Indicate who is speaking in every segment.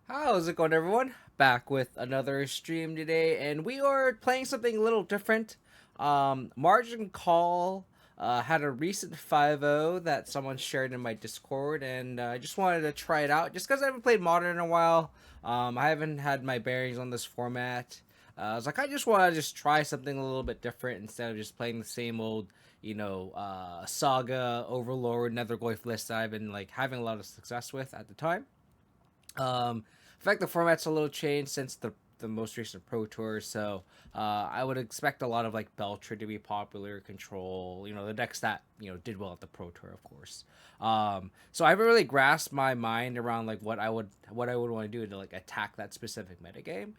Speaker 1: How's it going, everyone? Back with another stream today, and we are playing something a little different. Margin Call had a recent 5.0 that someone shared in my Discord, and I just wanted to try it out just because I haven't played Modern in a while. I haven't had my bearings on this format. I was like, I just want to just try something a little bit different instead of just playing the same old, Saga, Overlord, Nethergloif list that I've been like having a lot of success with at the time. In fact, the format's a little changed since the most recent Pro Tour, so I would expect a lot of like Belcher to be popular, Control, the decks that did well at the Pro Tour, of course. So I haven't really grasped my mind around like what I would want to do to like attack that specific metagame.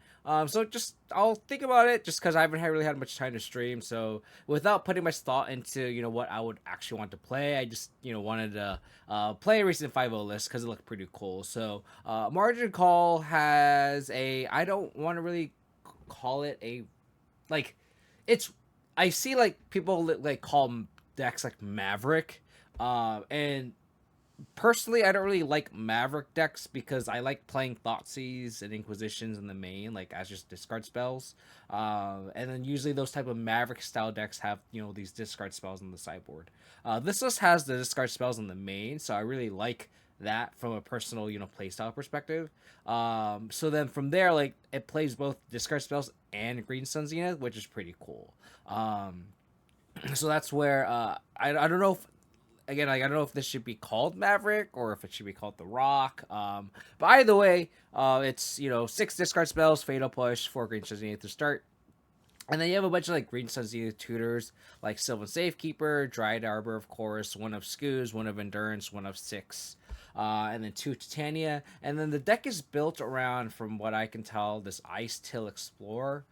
Speaker 1: So just I'll think about it just because I haven't really had much time to stream. So without putting much thought into what I would actually want to play, I just wanted to play a recent 5.0 list because it looked pretty cool. So Margin Call has a I don't want to really call it a like it's I see like people like call decks like Maverick, and personally, I don't really like Maverick decks because I like playing Thoughtseize and Inquisitions in the main, like as just discard spells. And then usually those type of Maverick style decks have these discard spells on the sideboard. This list has the discard spells in the main, so I really like that from a personal playstyle perspective. So then from there, like it plays both discard spells and Green Sun Zenith, which is pretty cool. So that's where I don't know if again, like I don't know if this should be called Maverick or if it should be called The Rock. But either way, it's six discard spells, Fatal Push, four Green Sun Zenith to start, and then you have a bunch of like Green Sun Zenith tutors like Sylvan Safekeeper, Dryad Arbor, of course, one of Skoos, one of Endurance, one of six. And then two Titania, and then the deck is built around, from what I can tell, this Icetill Explorer,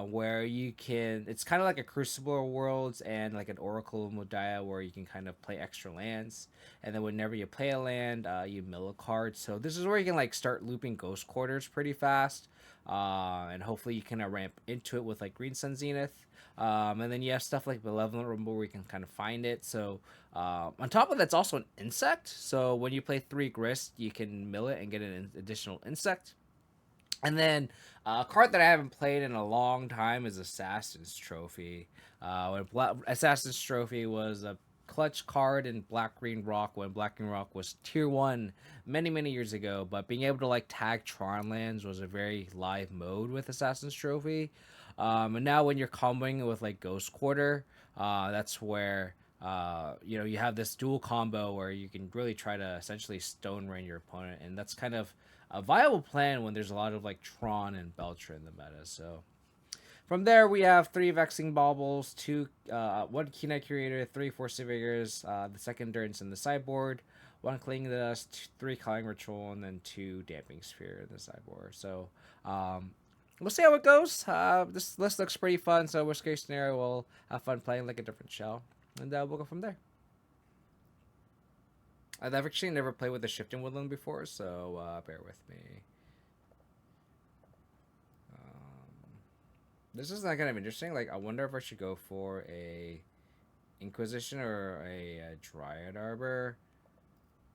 Speaker 1: where you can. It's kind of like a Crucible Worlds and like an Oracle of Modiah, where you can kind of play extra lands, and then whenever you play a land, you mill a card. So this is where you can like start looping Ghost Quarters pretty fast, and hopefully you can ramp into it with like Green Sun Zenith. And then you have stuff like Malevolent Rumble where you can kind of find it. So on top of that's also an insect. So when you play three Grist, you can mill it and get an additional insect. And then a card that I haven't played in a long time is Assassin's Trophy. Assassin's Trophy was a clutch card in Black Green Rock when Black Green Rock was tier one many years ago. But being able to like tag Tron lands was a very live mode with Assassin's Trophy. And now when you're comboing with like Ghost Quarter, that's where you have this dual combo where you can really try to essentially stone rain your opponent, and that's kind of a viable plan when there's a lot of like Tron and Belcher in the meta. So from there we have three Vexing Baubles, two one Keynight Curator, three Force Vigors, the second Endurance in the sideboard, one Clinging Dust, three Calling Ritual, and then two Damping Sphere in the sideboard. So we'll see how it goes. This list looks pretty fun, so worst case scenario, we'll have fun playing like a different shell, and we'll go from there. I've actually never played with the Shifting Woodland before, so bear with me. This is not kind of interesting. Like, I wonder if I should go for a Inquisition or a Dryad Arbor.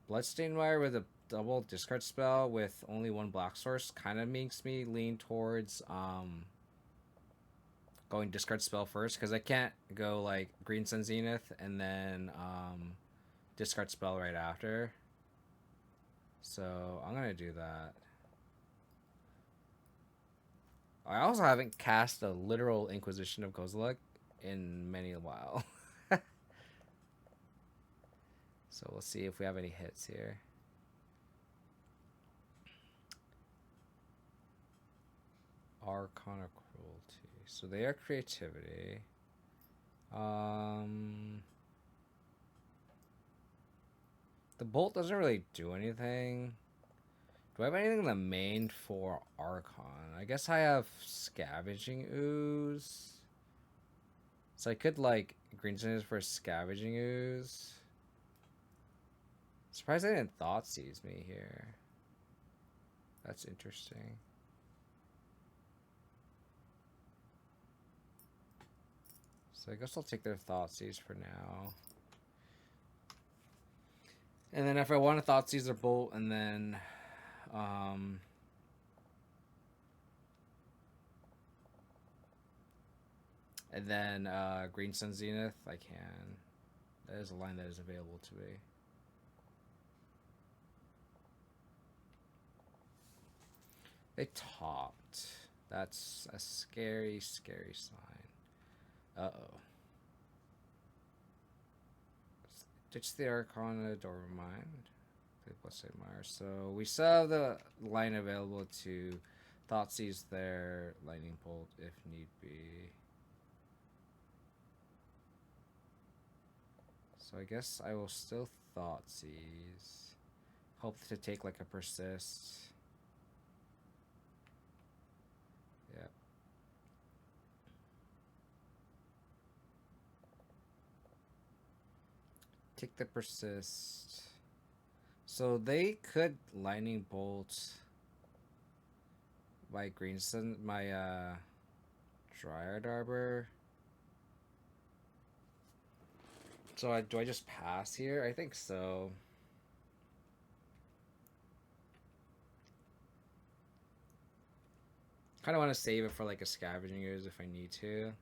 Speaker 1: Bloodstained Wire with a double discard spell with only one black source kind of makes me lean towards going discard spell first, because I can't go like Green Sun Zenith and then discard spell right after. So I'm gonna do that. I also haven't cast a literal Inquisition of Kozilek in many a while. So we'll see if we have any hits here. Arcana Cruelty. So they are creativity. The bolt doesn't really do anything. Do I have anything in the main for Archon? I guess I have Scavenging Ooze. So I could like Green Sun for Scavenging Ooze. Surprised I didn't Thoughtseize me here. That's interesting. So I guess I'll take their Thoughtseize for now. And then if I want to Thoughtseize their Bolt and then And then Green Sun Zenith, I can. That is a line that is available to me. They topped. That's a scary, scary sign. Uh-oh. Ditch the Arcana, Dormind. Plus Admire. So we still have the line available to Thoughtseize their Lightning Bolt if need be. So I guess I will still Thoughtseize. Hope to take like a Persist. Yep. Take the Persist. So they could Lightning Bolt my Greenstone, my Dryad Arbor. So do I just pass here? I think so. Kind of want to save it for like a Scavenging Ooze if I need to.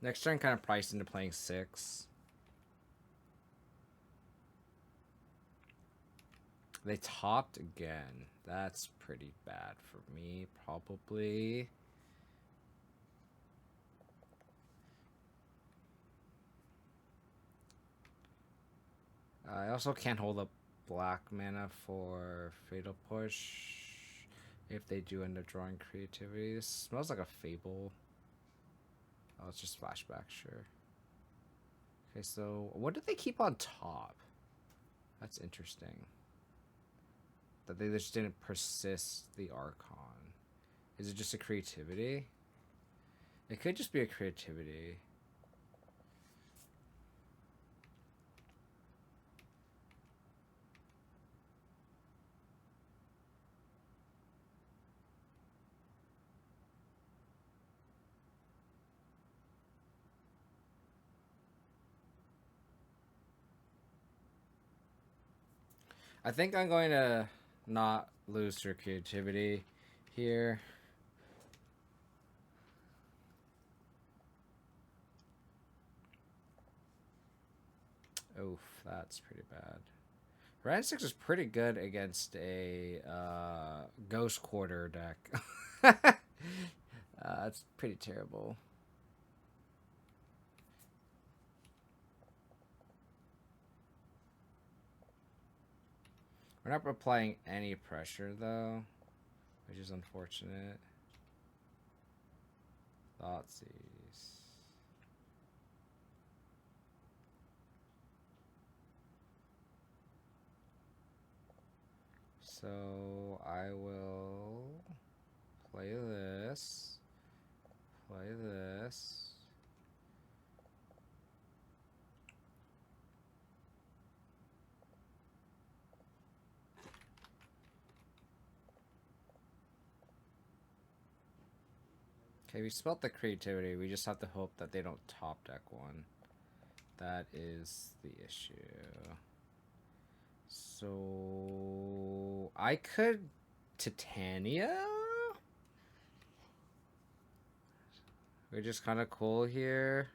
Speaker 1: Next turn, kind of priced into playing 6. They topped again. That's pretty bad for me, probably. I also can't hold up black mana for Fatal Push if they do end up drawing creativity. This smells like a Fable. Oh, it's just flashback, sure. Okay, so what did they keep on top? That's interesting. That they just didn't persist the Archon. Is it just a creativity? It could just be a creativity. I think I'm going to not lose her creativity here. Oof, that's pretty bad. Rand 6 is pretty good against a Ghost Quarter deck. That's pretty terrible. We're not applying any pressure, though, which is unfortunate. Thoughtseize. So I will play this. Play this. Okay, we spelt the creativity. We just have to hope that they don't top deck one. That is the issue. So I could Titania? We're just kind of cool here.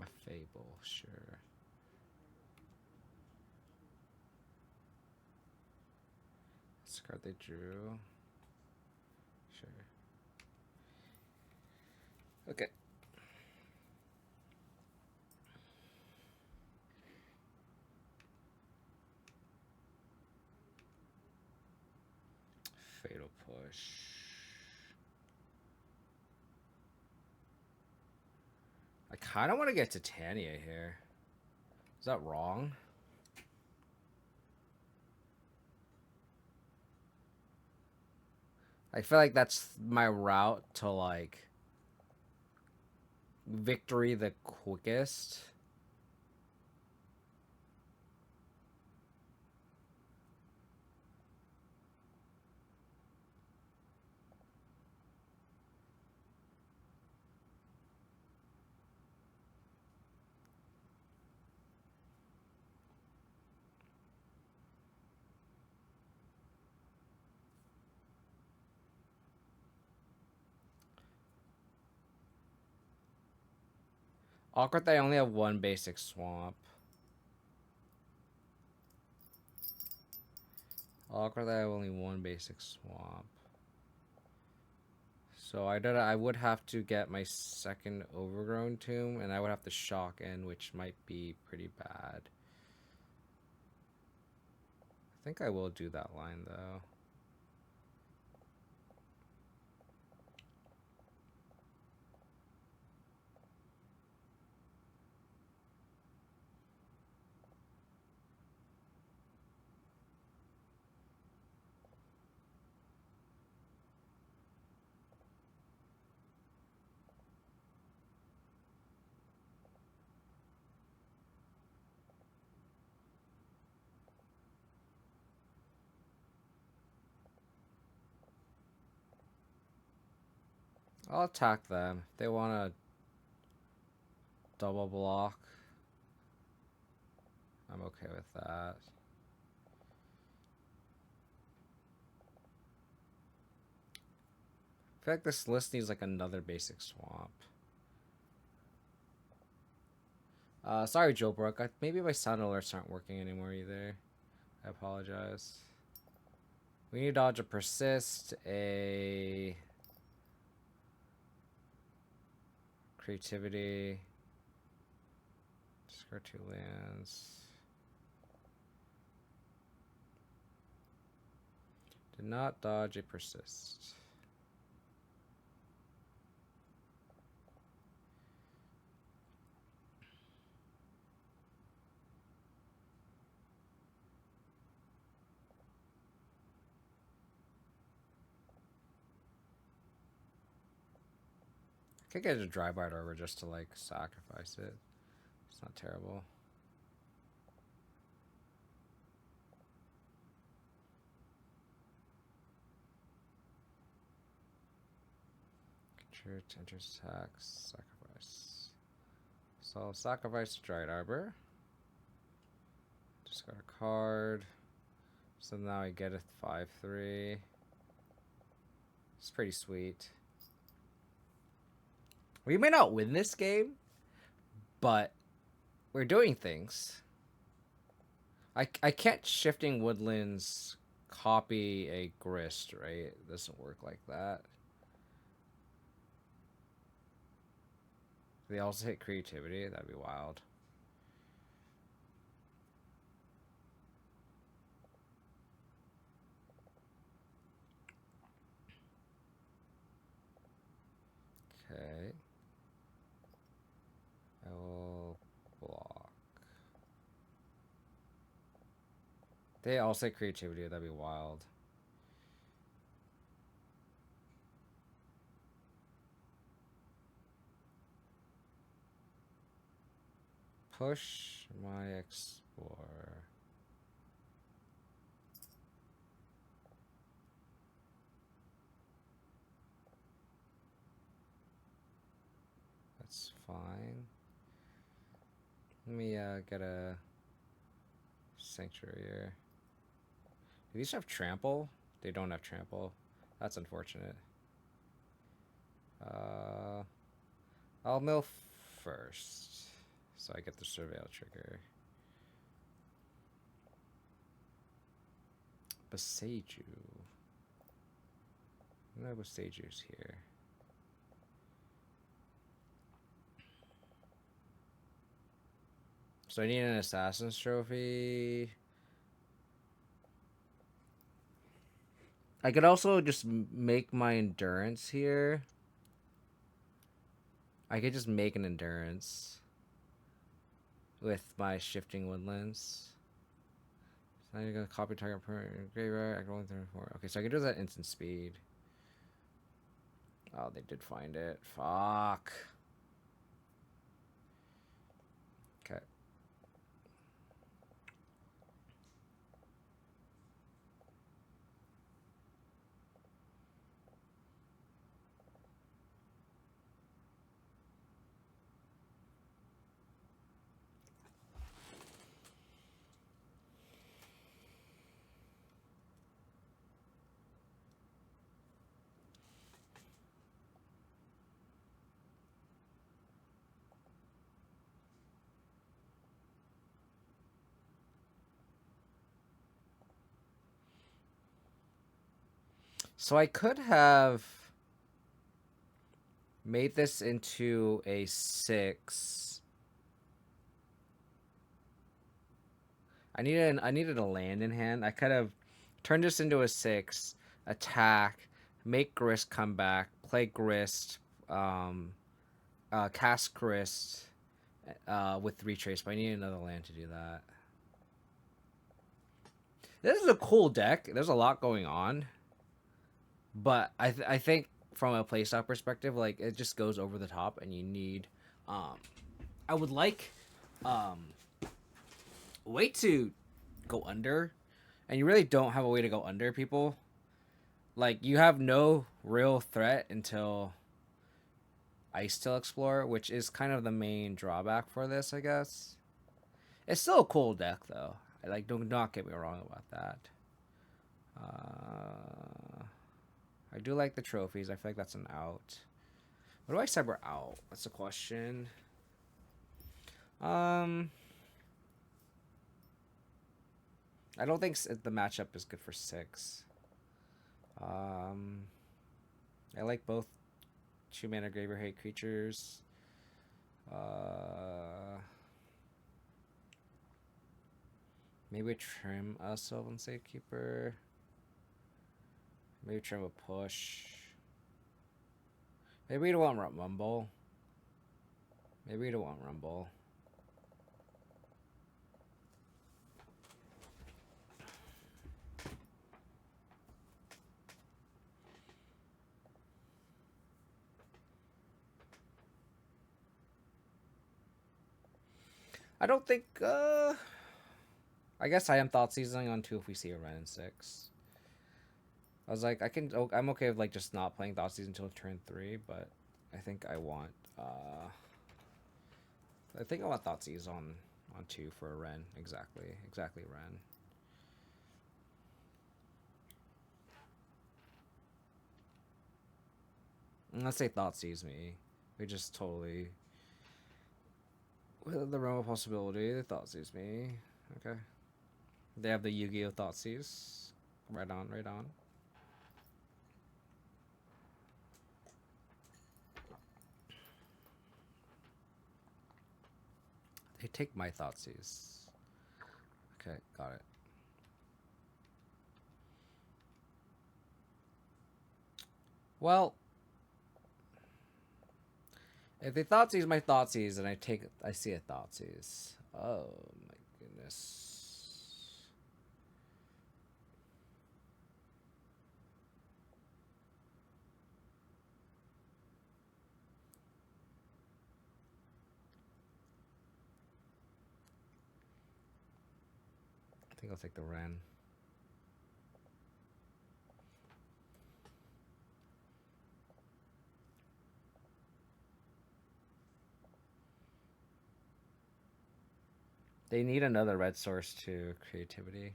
Speaker 1: A Fable, sure. This card they drew. Sure. Okay. Fatal Push. I kind of want to get Titania here. Is that wrong? I feel like that's my route to like victory the quickest. Awkward that I only have one basic swamp. Awkward that I have only one basic swamp. So I would have to get my second overgrown tomb, and I would have to shock in, which might be pretty bad. I think I will do that line though. I'll attack them. If they want to double block, I'm okay with that. I feel like this list needs like another basic swamp. Sorry, Joe Brook. Maybe my sound alerts aren't working anymore either. I apologize. We need to dodge a persist, a creativity, discard 2 lands. Did not dodge a persist. I could get a Drybarred Arbor just to like sacrifice it. It's not terrible. Church enters tax, sacrifice. So I'll sacrifice Dried Arbor. Just got a card. So now I get a 5/3. It's pretty sweet. We may not win this game, but we're doing things. I can't Shifting Woodlands copy a Grist, right? It doesn't work like that. They also hit creativity. That'd be wild. Okay. I will block. They also hit creativity. That'd be wild. Push my Explorer. That's fine. Let me get a Sanctuary here. Do these have Trample? They don't have Trample. That's unfortunate. I'll mill first, so I get the Surveil trigger. Beseiju. No Beseiju's here. So I need an Assassin's Trophy. I could also just make my Endurance here. I could just make an Endurance with my Shifting Woodlands. So now you're gonna copy target graveyard. I can only 34. Okay, so I can do that instant speed. Oh, they did find it. Fuck. Okay. So I could have made this into a 6. I needed a land in hand. I could have turned this into a 6, attack, make Grist come back, play Grist, cast Grist with Retrace, but I need another land to do that. This is a cool deck. There's a lot going on, but I think from a playstyle perspective, like it just goes over the top, and you need. I would like a way to go under, and you really don't have a way to go under people. Like you have no real threat until Icetill Explorer, which is kind of the main drawback for this, I guess. It's still a cool deck though. Like, do not get me wrong about that. I do like the trophies. I feel like that's an out. What do I cyber out? That's the question. I don't think the matchup is good for 6. I like both 2-mana Graveyard Hate creatures. Maybe trim a Sylvan Safekeeper. Maybe trim a push. Maybe we don't want Rumble. Maybe we don't want Rumble. I don't think, I guess I am thought seasoning on 2 if we see a Ren in 6. I was like, I'm okay with like just not playing thought season until turn 3, but I think I want, thought season on 2 for a Ren. Exactly Ren. Unless they thought seize me, we just totally. With the realm of possibility, they thought seize me. Okay. They have the Yu-Gi-Oh! Thought seize. Right on. They take my thought seize. Okay, got it. Well, if they thought seize my thought seize, and I see a thought seize. Oh my goodness. I think I'll take the Ren. They need another red source to creativity.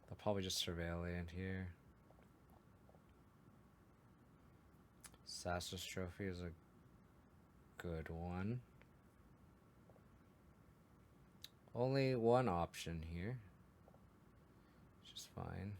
Speaker 1: They'll probably just surveil land here. Sassa's Trophy is a good one. Only one option here, which is fine.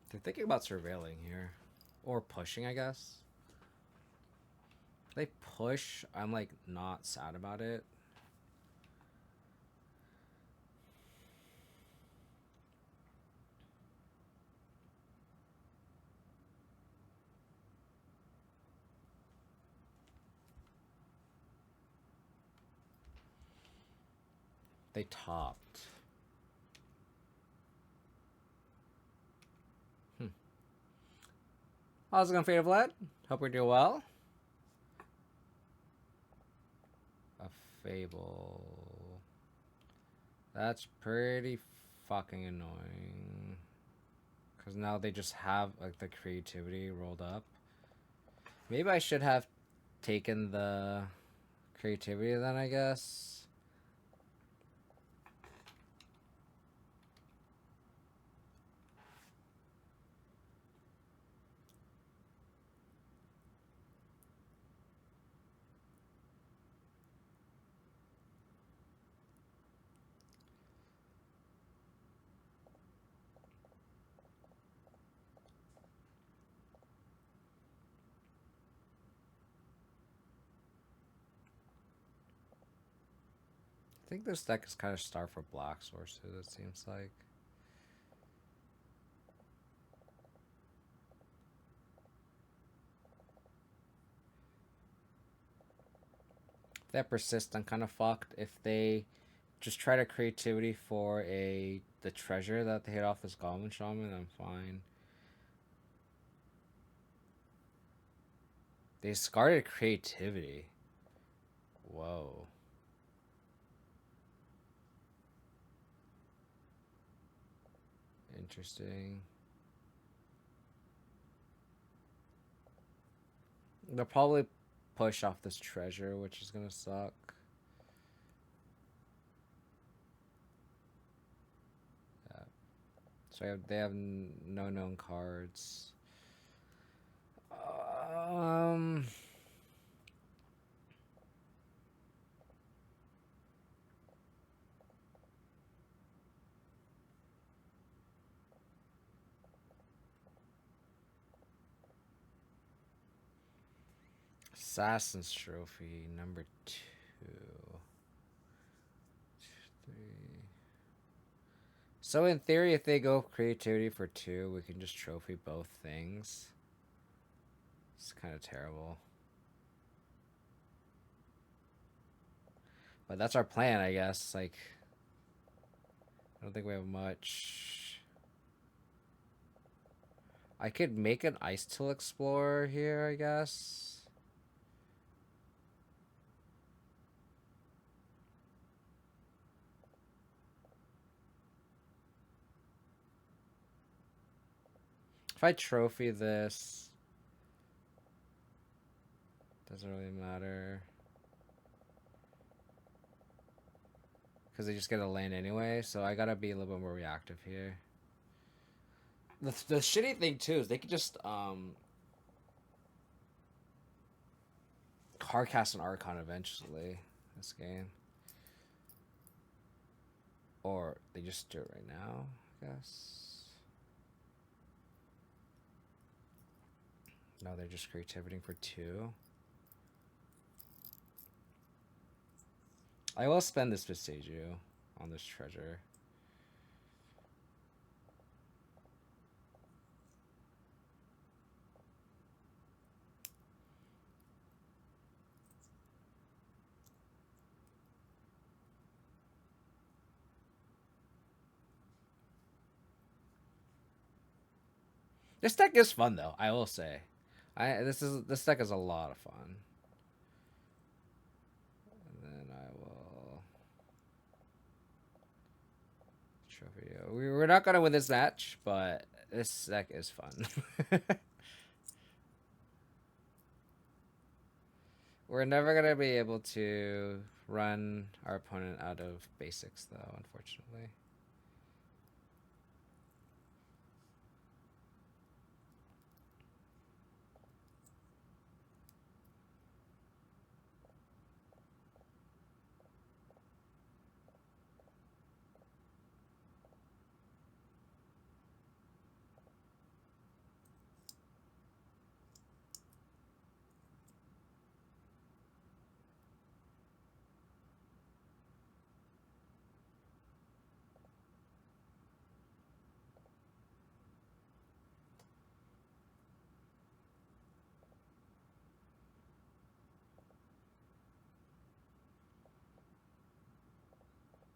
Speaker 1: They're thinking about surveilling here. Or pushing, I guess. If they push, I'm like not sad about it. They topped. How's it going, Fate of Lead? Hope we're doing well. A Fable. That's pretty fucking annoying. Because now they just have like the creativity rolled up. Maybe I should have taken the creativity then, I guess. I think this deck is kind of starved for black sources, it seems like. If they persist, I'm kind of fucked. If they just try to creativity for the treasure that they hit off this Goblin Shaman, I'm fine. They discarded creativity. Whoa. Interesting. They'll probably push off this treasure, which is gonna suck. Yeah. So they have no known cards. Um. Assassin's Trophy number 2. 3. So in theory, if they go creativity for 2, we can just trophy both things. It's kind of terrible. But that's our plan, I guess. Like, I don't think we have much. I could make an Icetill Explorer here, I guess. If I trophy this, doesn't really matter. Because they just get a land anyway, so I gotta be a little bit more reactive here. The shitty thing too is they could just hardcast an Archon eventually this game. Or they just do it right now, I guess. No, they're just creativity for 2. I will spend this Vestigio on this treasure. This deck is fun though, I will say. This deck is a lot of fun. And then I will trophy. We're not gonna win this match, but this deck is fun. We're never gonna be able to run our opponent out of basics though, unfortunately.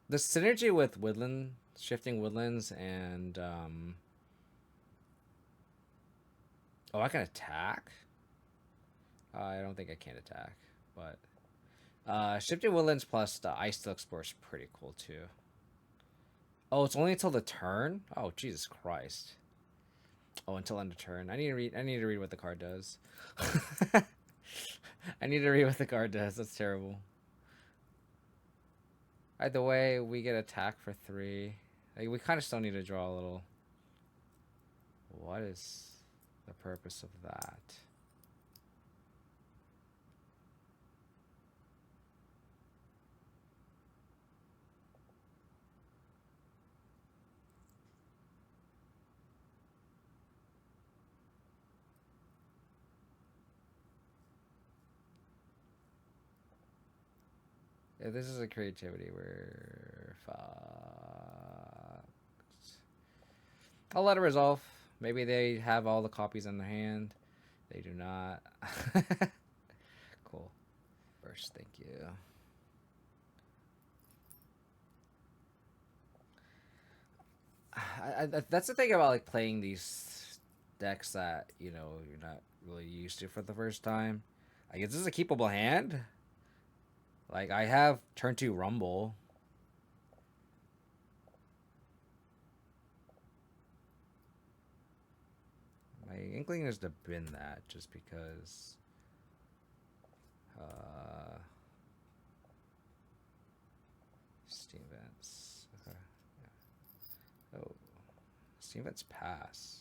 Speaker 1: The synergy with woodland, shifting woodlands, and oh, I can attack. I don't think I can attack, but shifting woodlands plus the Icetill Explorer is pretty cool too. Oh, it's only until the turn. Oh, Jesus Christ. Oh, until end of turn. I need to read what the card does. I need to read what the card does. That's terrible. Either way, we get attack for 3. Like, we kind of still need to draw a little. What is the purpose of that? Yeah, this is a creativity where I'll let it resolve. Maybe they have all the copies in their hand. They do not. Cool. First, thank you. That's the thing about like playing these decks that you're not really used to for the first time. Like, is this a keepable hand? Like, I have turn 2 Rumble. My inkling is to bin that just because. Steam vents. Okay. Yeah. Oh, Steam vents pass.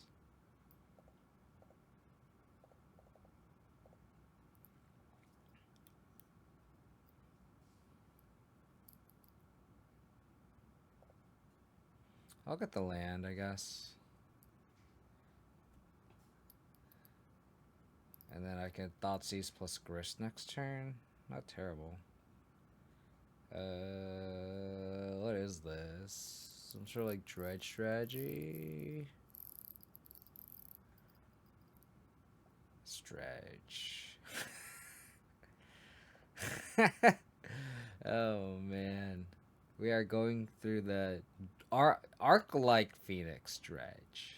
Speaker 1: I'll get the land, I guess. And then I can Thoughtseize plus Grist next turn. Not terrible. What is this? Some sort of like Dredge strategy? Dredge. Oh man. We are going through the arc-like Phoenix Dredge.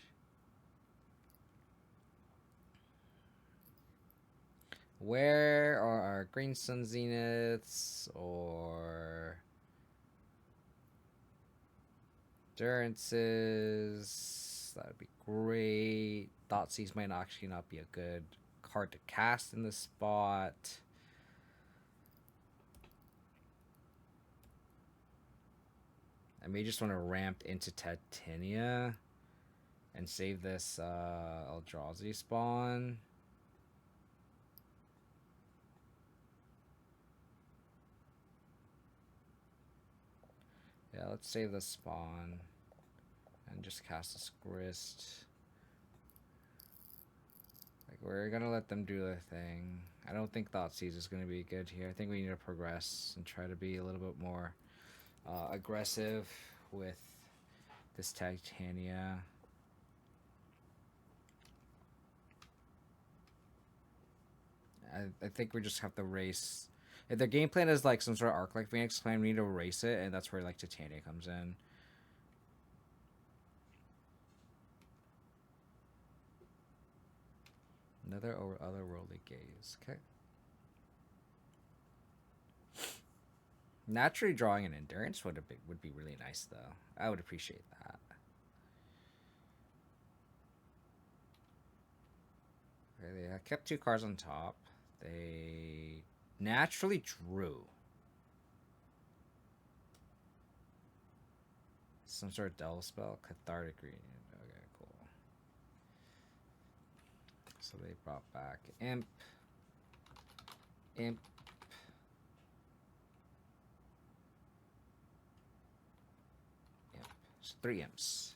Speaker 1: Where are our Green Sun Zeniths or Endurances? That would be great. Thoughtseize might actually not be a good card to cast in this spot. I may just want to ramp into Titania and save this Eldrazi spawn. Yeah, let's save the spawn and just cast this Grist. Like, we're gonna let them do their thing. I don't think Thoughtseize is gonna be good here. I think we need to progress and try to be a little bit more aggressive with this Titania. I think we just have to race. If the game plan is like some sort of arc like Phoenix plan, we need to race it, and that's where like Titania comes in. Another otherworldly gaze. Okay. Naturally drawing an endurance would be really nice though. I would appreciate that. Okay, they kept 2 cards on top. They naturally drew some sort of devil spell, cathartic reunion. Okay, cool. So they brought back imp, imp, imp. So 3 imps.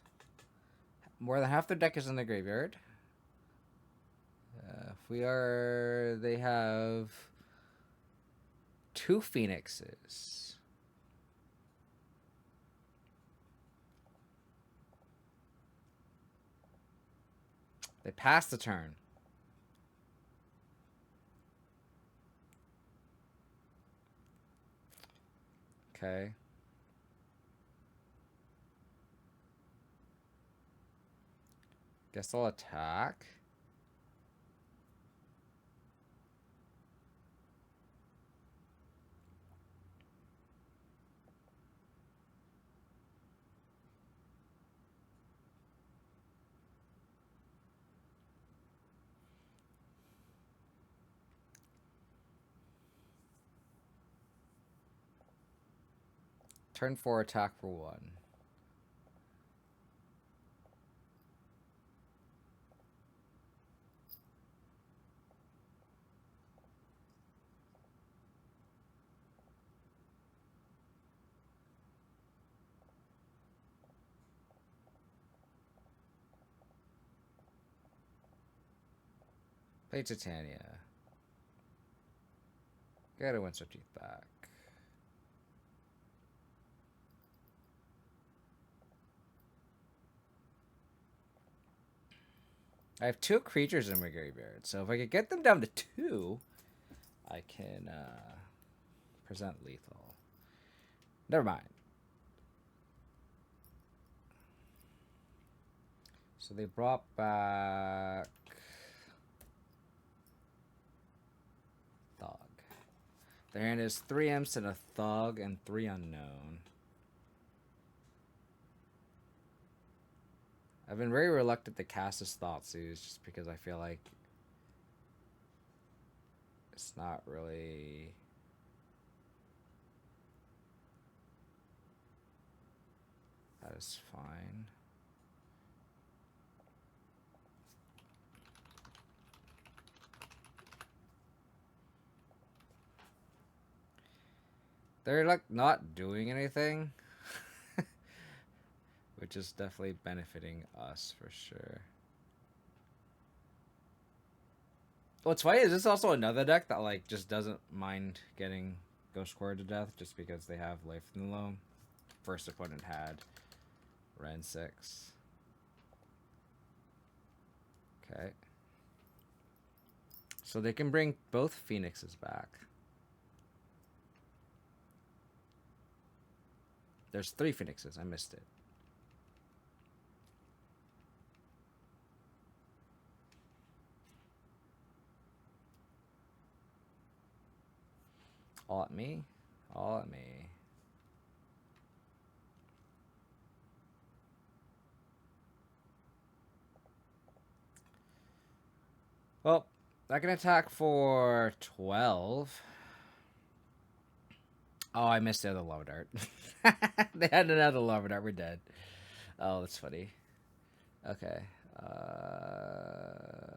Speaker 1: More than half their deck is in the graveyard. If we are, they have 2 phoenixes. They passed the turn. Okay. Guess I'll attack. Turn 4 attack for 1. Play Titania. Get a Windsor Teeth back. I have 2 creatures in my graveyard, so if I could get them down to 2, I can present lethal. Never mind. So they brought back Thug. Their hand is 3 imps and a Thug and 3 unknown. I've been very reluctant to cast this Thoughtseize just because I feel like it's not really... That is fine. They're like not doing anything, which is definitely benefiting us for sure. What's funny is this also another deck that like just doesn't mind getting Ghost Squared to death just because they have Life in the Loam. First opponent had Ren 6. Okay. So they can bring both Phoenixes back. There's 3 Phoenixes. I missed it. All at me? All at me. Well, I can attack for 12. Oh, I missed the other lava dart. They had another lava dart. We're dead. Oh, that's funny. Okay.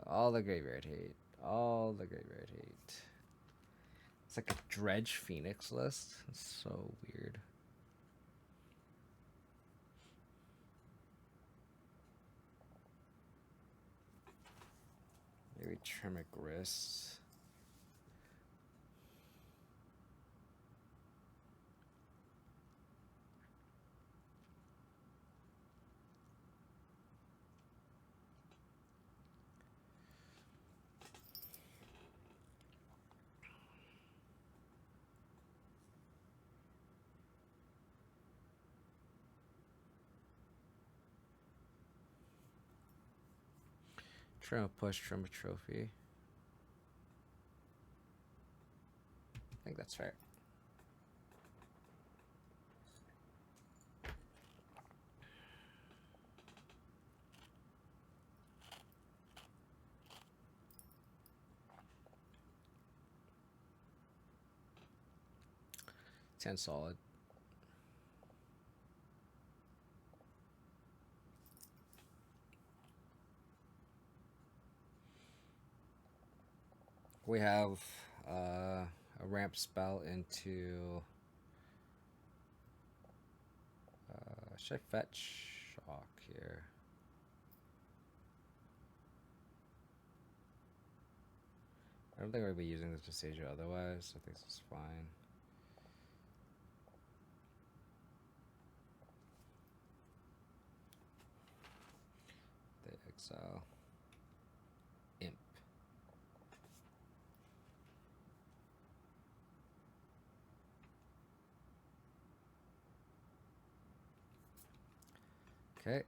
Speaker 1: All the graveyard hate. All the graveyard hate. It's like a Dredge Phoenix list. It's so weird. Maybe Tremic Wrist. Trim a push, trim a trophy. I think that's fair. Ten solid. We have a ramp spell into. Should I fetch Shock here? I don't think we'll be using this to Sager otherwise. I think this is fine. The exile. Imp. Okay.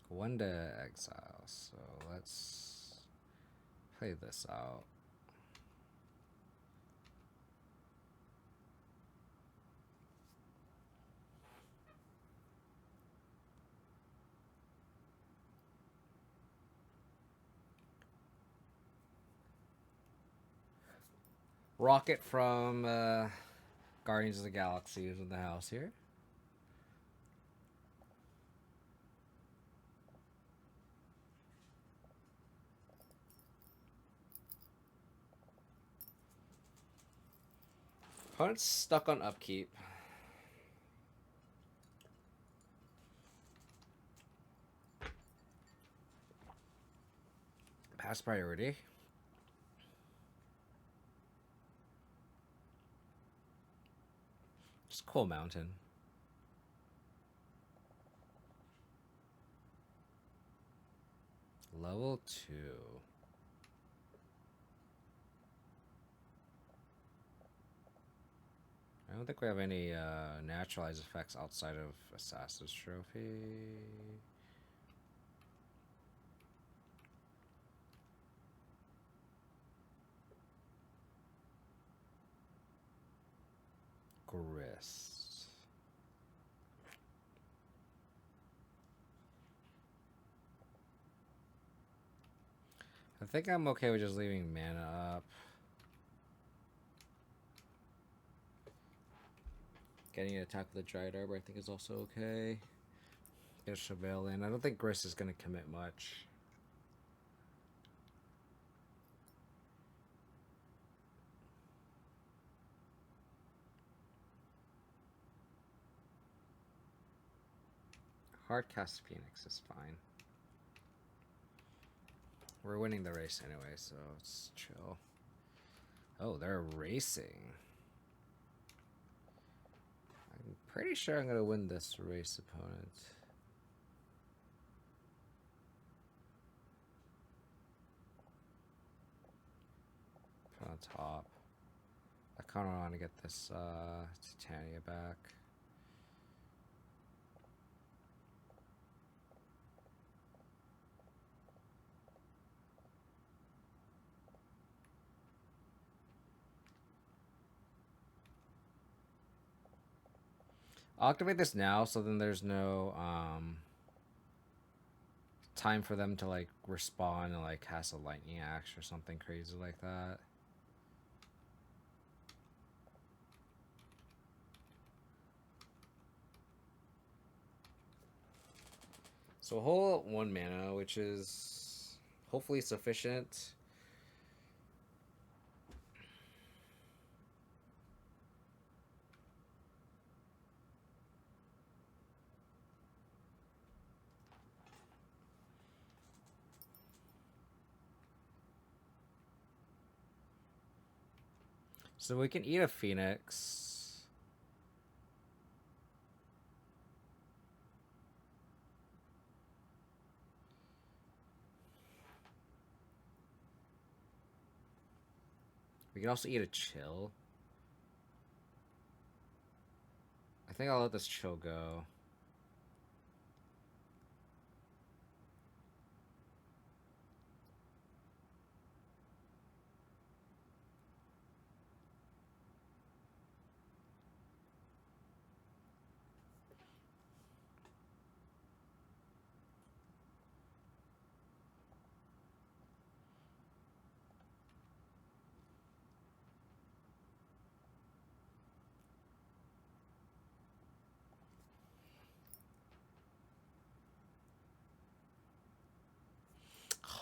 Speaker 1: One to exile, so let's play this out. Rocket from Guardians of the Galaxy is in the house here. Opponent's stuck on upkeep. Pass priority. Just Coal Mountain. Level 2. I don't think we have any naturalized effects outside of Assassin's Trophy. Grist. I think I'm okay with just leaving mana up. Getting an attack with the Dryad Arbor I think is also okay. Get a Chevelle in. I don't think Grist is going to commit much. Hardcast Phoenix is fine. We're winning the race anyway, so it's chill. Oh, they're racing. I'm pretty sure I'm going to win this race, opponent. Put on top. I kind of want to get this Titania back. I'll activate this now, so then there's no time for them to like respawn and like cast a lightning axe or something crazy like that. So a whole 1 mana, which is hopefully sufficient. So we can eat a Phoenix. We can also eat a Chill. I think I'll let this Chill go.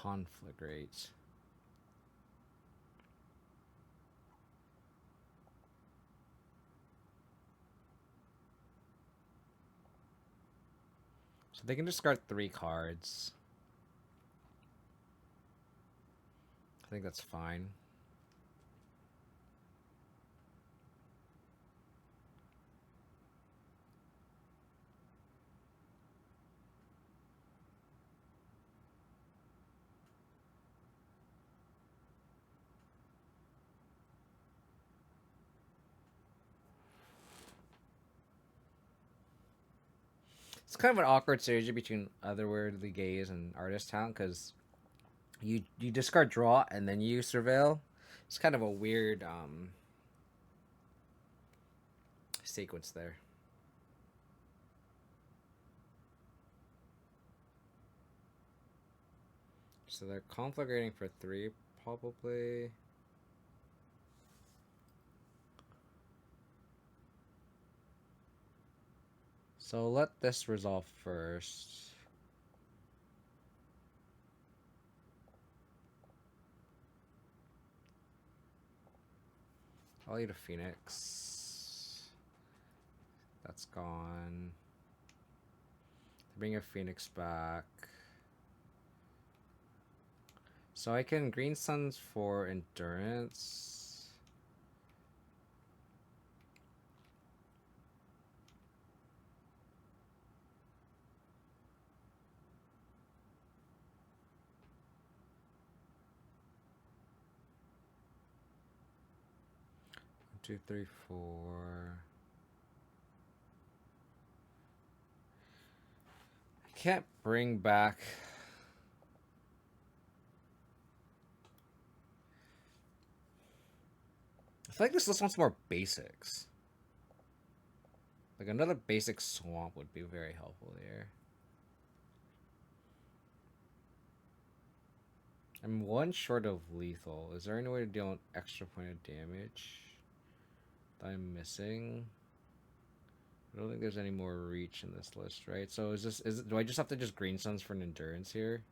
Speaker 1: Conflagrate. So they can discard 3 cards. I think that's fine. It's kind of an awkward synergy between Otherworldly Gaze and Artist Town, because you discard draw and then you surveil. It's kind of a weird sequence there. So they're conflagrating for 3, probably. So let this resolve first. I'll eat a Phoenix. That's gone. Bring a Phoenix back. So I can Green Suns for Endurance. One, two, three, four. I can't bring back. I feel like this list wants more basics. Like another basic swamp would be very helpful here. I'm one short of lethal. Is there any way to deal an extra point of damage that I'm missing? I don't think there's any more reach in this list, right? So do I just have to just Green Suns for an endurance here?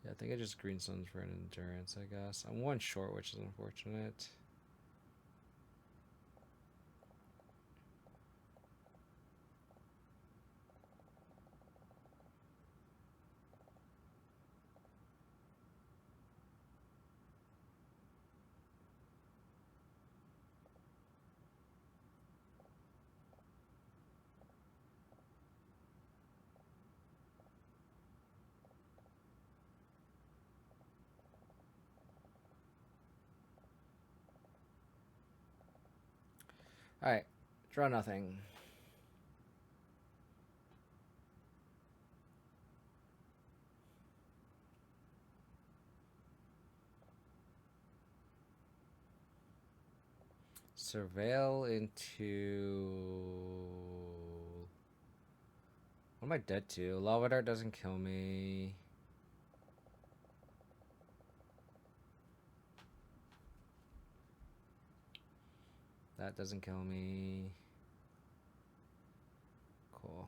Speaker 1: Yeah, I think I just Green Suns for an endurance, I guess. I'm one short, which is unfortunate. Alright, draw nothing. Surveil into... What am I dead to? Lava Dart doesn't kill me. That doesn't kill me. Cool.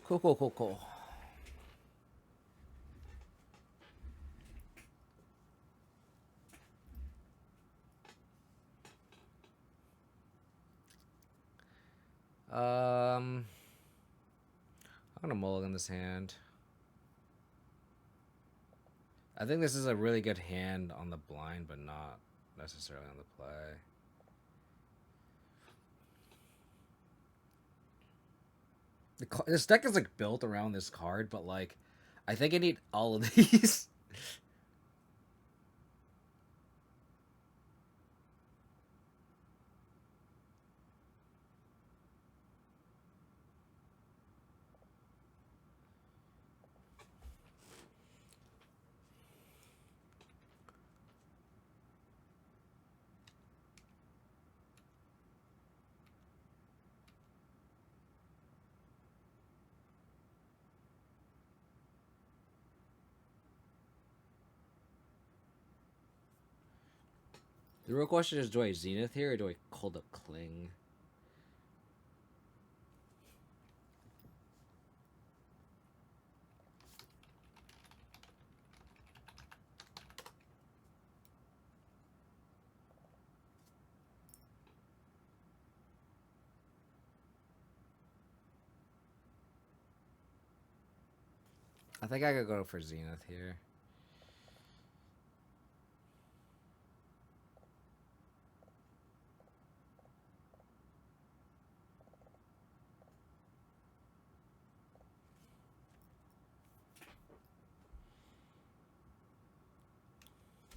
Speaker 1: Cool. I'm gonna mulligan this hand. I think this is a really good hand on the blind, but not necessarily on the play. This deck is like built around this card, but like, I think I need all of these. The real question is, do I Zenith here or do I Cold Up Cling? I think I could go for Zenith here.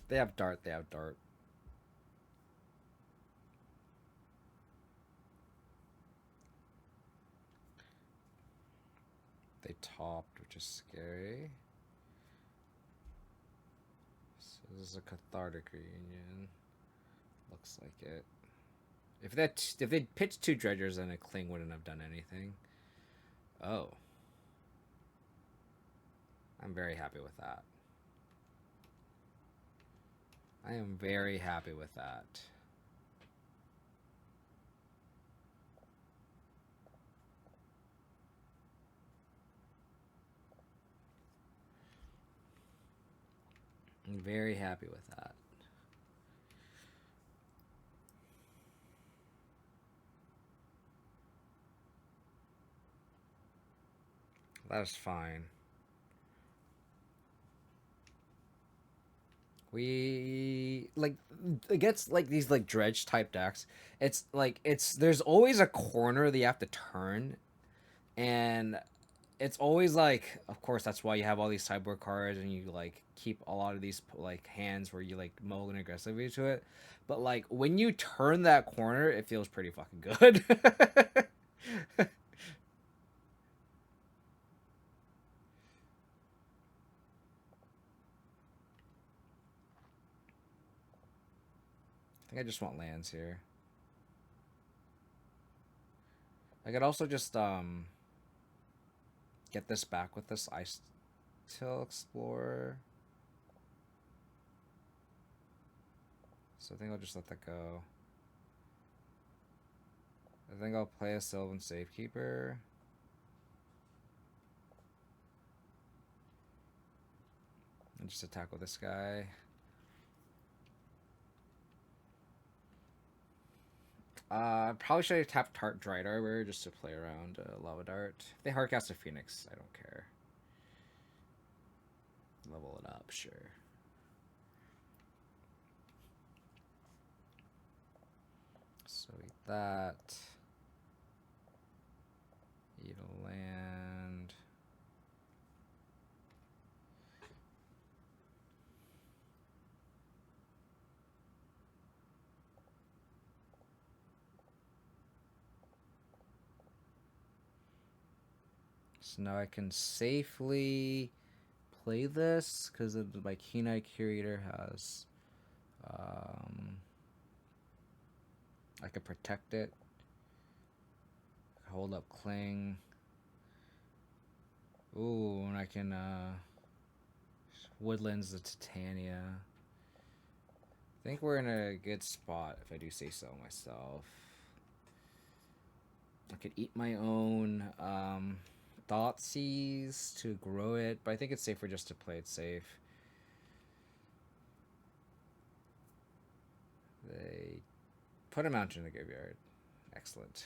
Speaker 1: They have Dart. topped, which is scary. So this is a cathartic reunion. Looks like it. If they pitched 2 dredgers, then a cling wouldn't have done anything. Oh. I'm very happy with that. I am very happy with that. I'm very happy with that. That is fine. We like against like these like dredge type decks. It's like there's always a corner that you have to turn, and it's always like, of course, that's why you have all these sideboard cards and you like keep a lot of these like hands where you like mulligan aggressively to it. But like when you turn that corner, it feels pretty fucking good. I think I just want lands here. I could also just get this back with this Icetill Explorer. So I think I'll just let that go. I think I'll play a Sylvan Safekeeper. And just attack with this guy. Probably should have tapped Tart Dried Arbor just to play around Lava Dart. If they hardcast a Phoenix, I don't care. Level it up, sure. So eat that. Eat a land. So now I can safely play this because my Keen Eye Curator has I can protect it, hold up Cling. Ooh, and I can Woodlands the Titania. I think we're in a good spot if I do say so myself. I could eat my own Thoughtseize to grow it, but I think it's safer just to play it safe. They put a mountain in the graveyard. Excellent.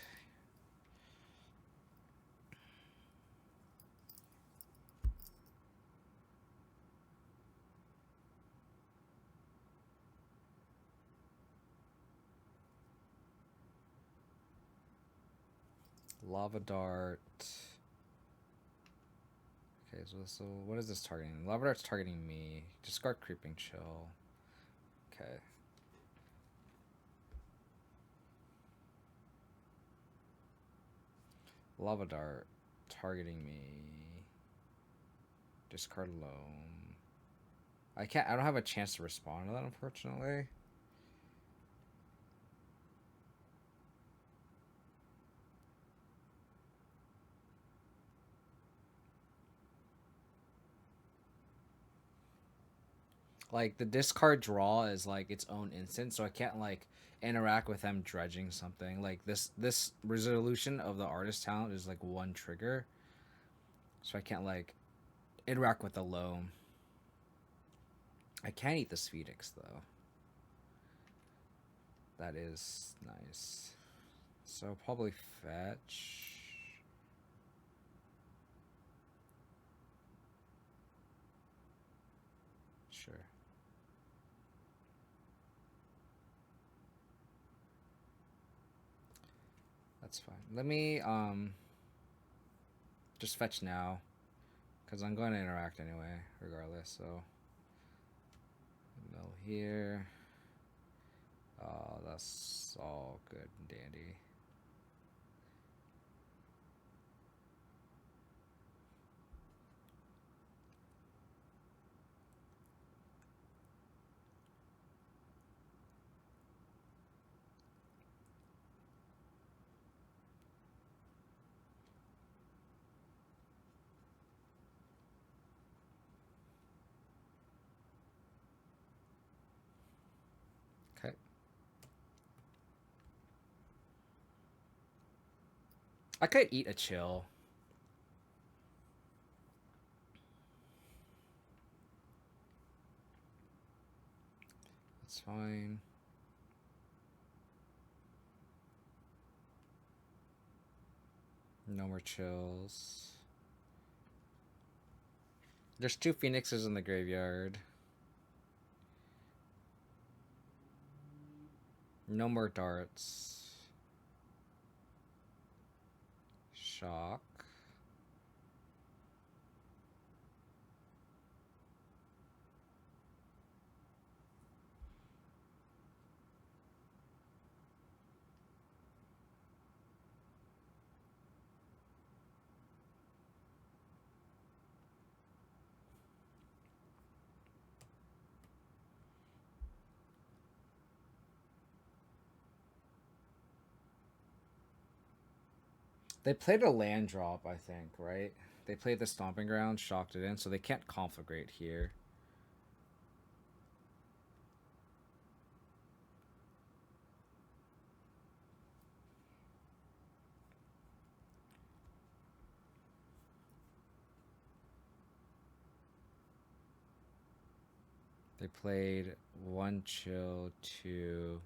Speaker 1: Lava Dart. Okay, so what is this targeting? Lava Dart's targeting me. Discard Creeping Chill. Okay. Lava Dart targeting me. Discard Loam. I don't have a chance to respond to that, unfortunately. Like the discard draw is like its own instance, so I can't like interact with them dredging something. Like this resolution of the artist talent is like one trigger, so I can't like interact with the loam. I can eat the Sphinx though. That is nice. So probably fetch. Sure. That's fine. Let me just fetch now, because I'm going to interact anyway, regardless. So mill here. Oh, that's all good and dandy. I could eat a chill. That's fine. No more chills. There's 2 phoenixes in the graveyard. No more darts. Shock. They played a land drop, I think, right? They played the Stomping Ground, shocked it in, so they can't conflagrate here. They played 1 chill, 2...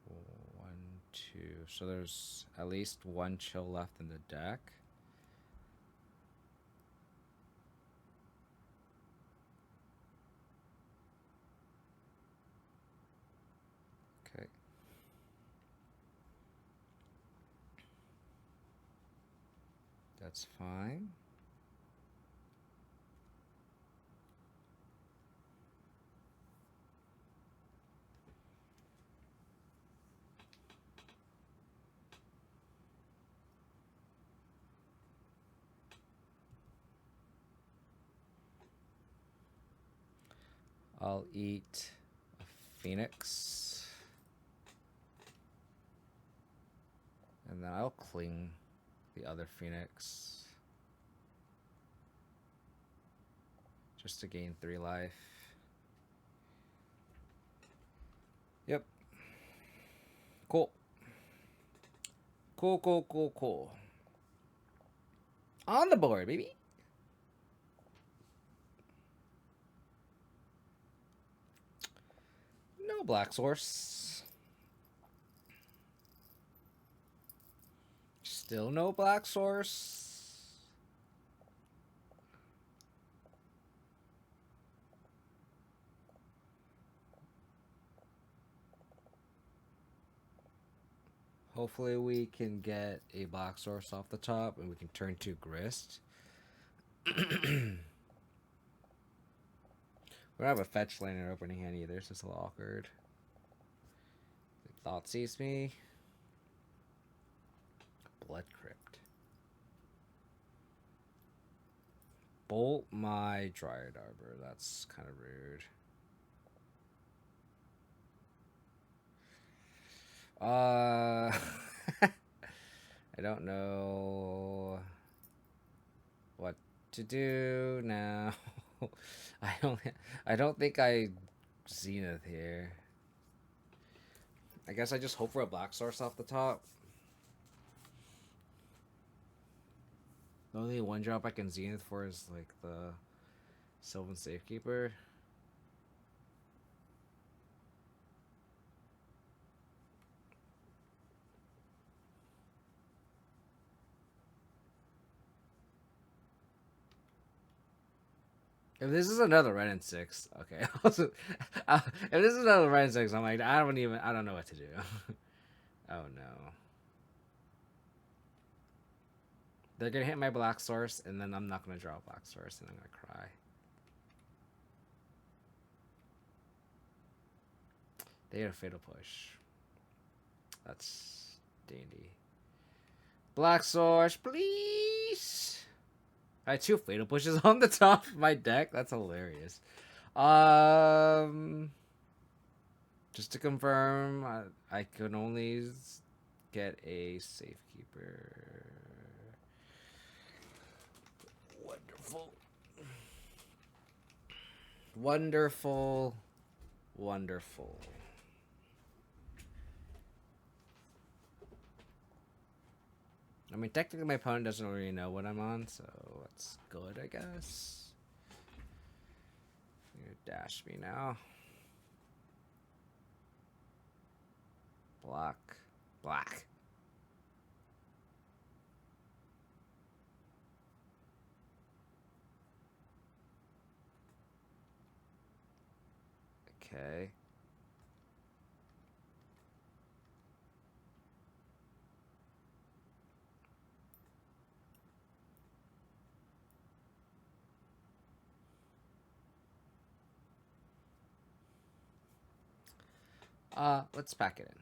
Speaker 1: 1, 2... So there's at least 1 chill left in the deck. Okay. That's fine. I'll eat a phoenix. And then I'll cling the other phoenix. Just to gain 3 life. Yep. Cool. Cool. On the board, baby. No black source. Still no black source. Hopefully we can get a black source off the top and we can turn to grist. We don't have a fetch land in our opening hand either, so it's a little awkward. Thought sees me. Blood Crypt. Bolt my Dryad Arbor. That's kind of rude. I don't know what to do now. I don't think I Zenith here. I guess I just hope for a black source off the top. The only 1-drop I can Zenith for is like the Sylvan Safekeeper. If this is another red and 6, okay. If this is another red and 6, I'm like, I don't know what to do. Oh no. They're gonna hit my black source, and then I'm not gonna draw a black source, and I'm gonna cry. They had a fatal push. That's dandy. Black source, please. I had 2 fatal pushes on the top of my deck. That's hilarious. Just to confirm, I can only get a Safekeeper. Wonderful. I mean, technically my opponent doesn't really know what I'm on, so that's good, I guess. You're gonna dash me now. Block. Black. Okay. Let's pack it in.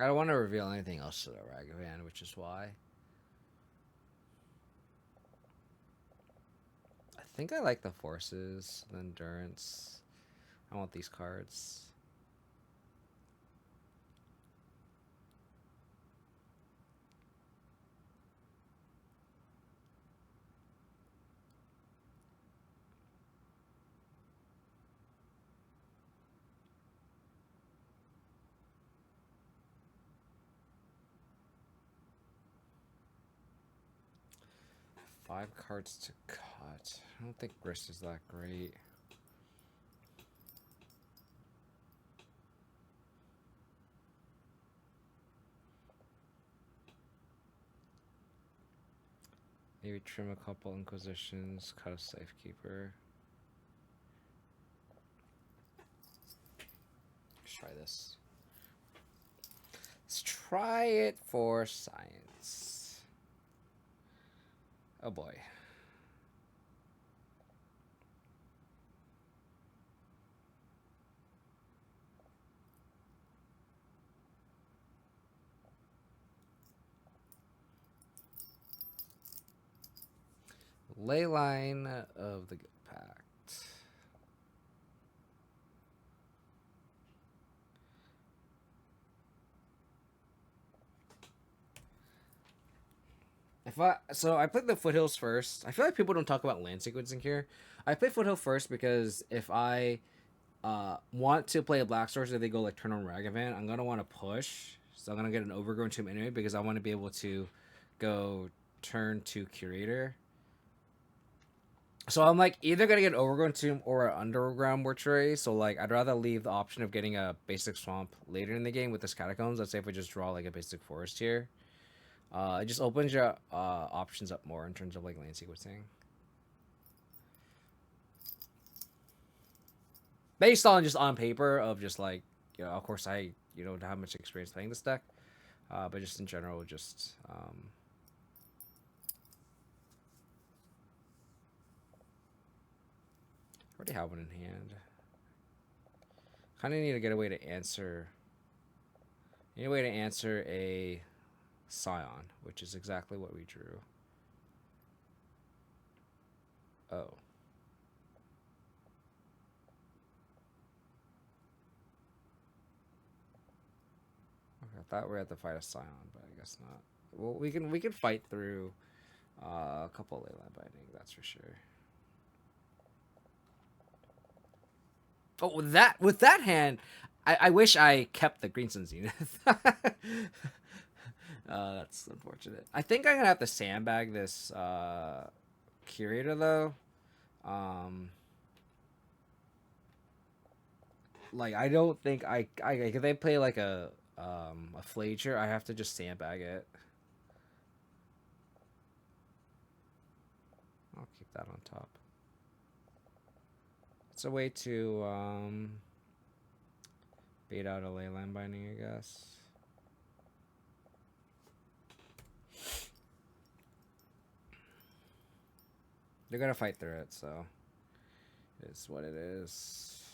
Speaker 1: I don't want to reveal anything else to the Ragavan, which is why. I think I like the forces, the endurance. I want these cards. Five cards to cut. I don't think Grist is that great. Maybe trim a couple Inquisitions, cut a Safekeeper. Let's try this. Let's try it for science. Oh boy. Leyline of the Pact. So I played the Foothills first. I feel like people don't talk about land sequencing here. I play Foothill first because if I want to play a Black Source, if they go like turn on Ragavan, I'm gonna want to push. So I'm gonna get an Overgrown Tomb anyway because I want to be able to go turn to Curator. So I'm like either gonna get an Overgrown Tomb or an Underground Mortuary. So like I'd rather leave the option of getting a basic swamp later in the game with this Catacombs. Let's say if we just draw like a basic forest here. It just opens your options up more in terms of like land sequencing. Based on just on paper of just like, you know, of course I, you know, don't have much experience playing this deck. But just in general, just already have one in hand. Kind of need to get a way to answer. Need a way to answer a Scion, which is exactly what we drew. Oh. Okay, I thought we had to fight a Scion, but I guess not. Well, we can fight through a couple of Leyline Binding, that's for sure. Oh, with that hand, I wish I kept the Greensun Zenith. That's unfortunate. I think I'm gonna have to sandbag this Curator though. Like I don't think I if they play like a Flager, I have to just sandbag it. I'll keep that on top. It's a way to bait out a Leyline Binding, I guess. They're gonna fight through it, so it's what it is.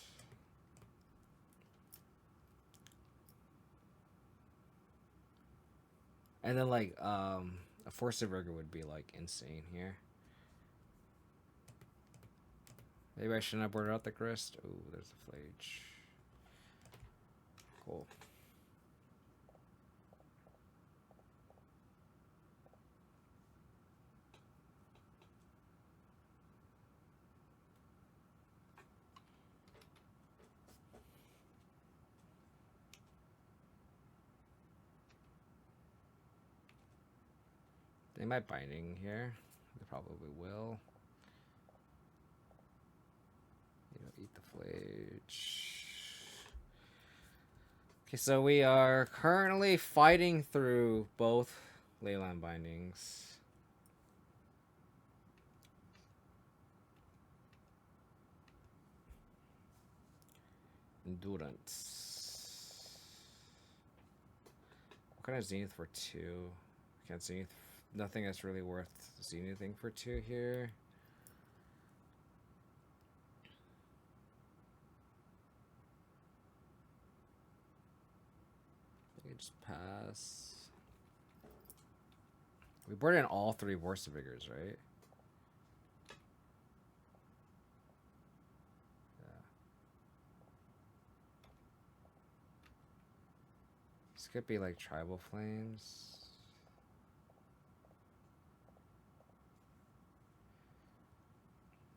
Speaker 1: And then like a Force of Rigor would be like insane here. Maybe I shouldn't have boarded out the Grist. Oh, there's the Flage. Cool. They might binding here. They probably will. You know, eat the flage. Okay, so we are currently fighting through both Leyline bindings. Endurance. What kind of Zenith for 2? Can't Zenith. Nothing that's really worth Zenithing for 2 here. Just pass. We brought in all 3 Vorcevigors, right? Yeah. This could be like Tribal Flames.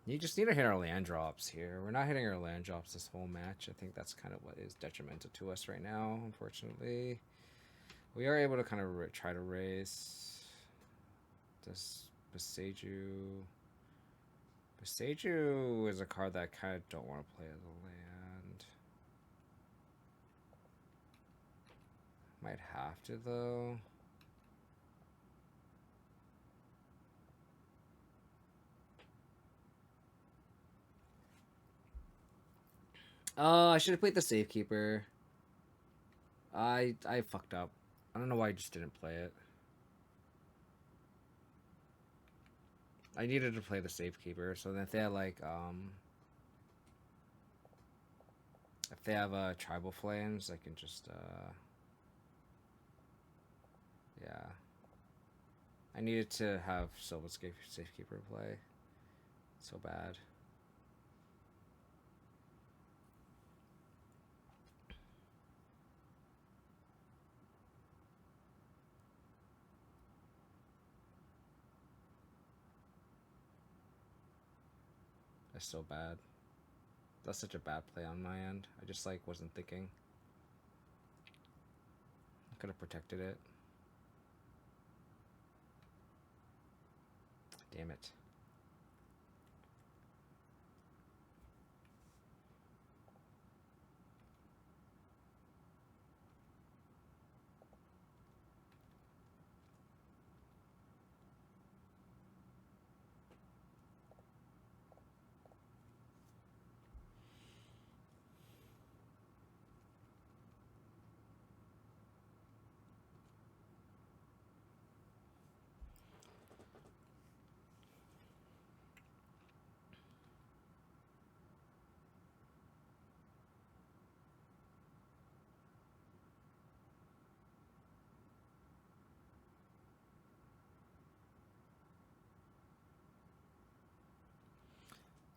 Speaker 1: You just need to hit our land drops here. We're not hitting our land drops this whole match. I think that's kind of what is detrimental to us right now, unfortunately. We are able to kind of try to raise this Beseju. Beseju is a card that I kind of don't want to play as a land. Might have to, though. Oh, I should have played the Safekeeper. I fucked up. I don't know why I just didn't play it. I needed to play the Safekeeper, so that if they had like if they have Tribal Flames, I can just yeah. I needed to have Sylvan Safekeeper play. So bad. That's so bad. That's such a bad play on my end. I just like wasn't thinking. I could have protected it. Damn it.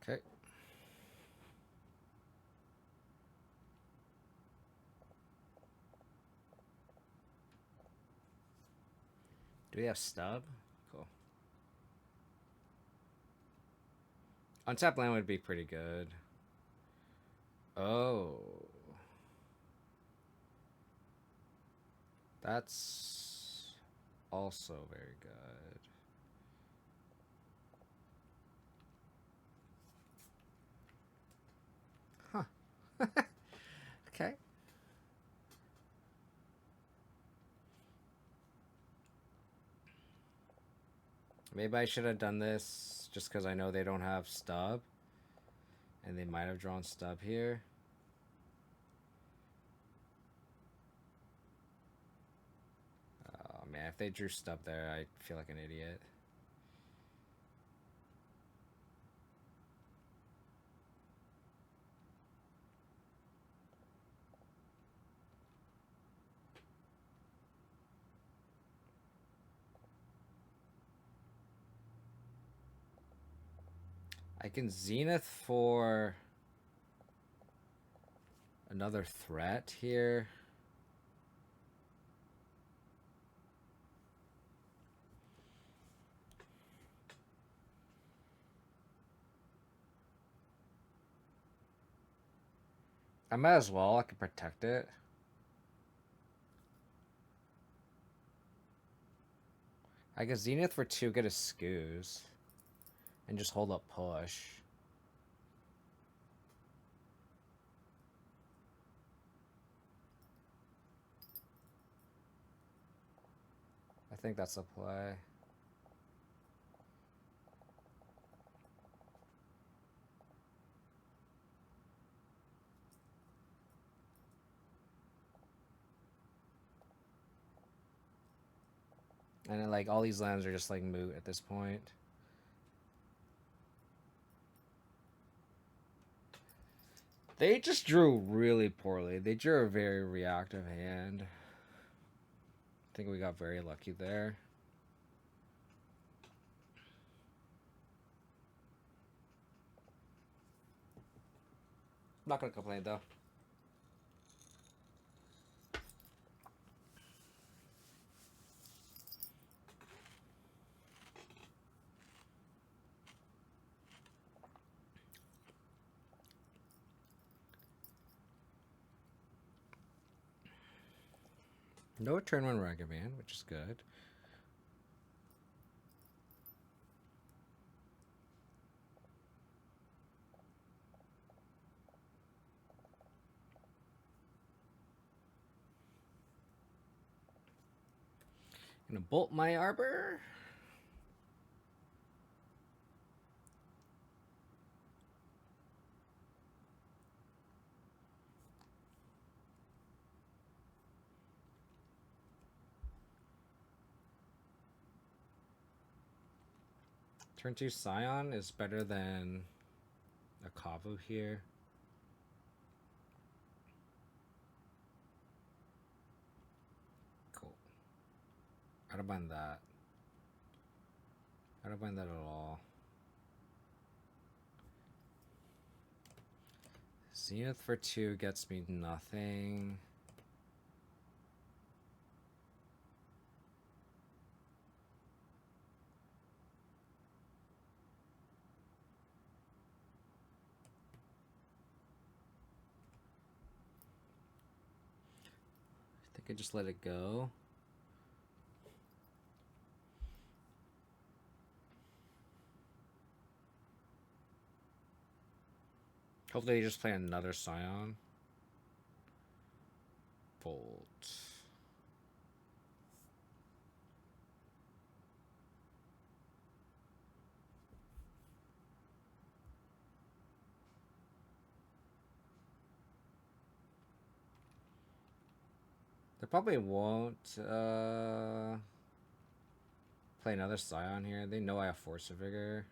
Speaker 1: Okay. Do we have stub? Cool. Untap land would be pretty good. Oh. That's also very good. Huh. Okay. Maybe I should have done this just because I know they don't have stub. And they might have drawn stub here. Oh man, if they drew stub there, I feel like an idiot. I can Zenith for another threat here. I might as well. I can protect it. I guess Zenith for 2, get a Scoos. And just hold up push. I think that's a play. And then, like, all these lands are just like moot at this point. They just drew really poorly. They drew a very reactive hand. I think we got very lucky there. Not gonna complain though. No turn 1 Ragavan, which is good. Gonna bolt my Arbor. Turn 2 Scion is better than a Kavu here. Cool. I don't mind that. I don't mind that at all. Zenith for 2 gets me nothing. I think I just let it go. Hopefully they just play another Scion. Bolt. They probably won't play another Scion here. They know I have Force of Vigor.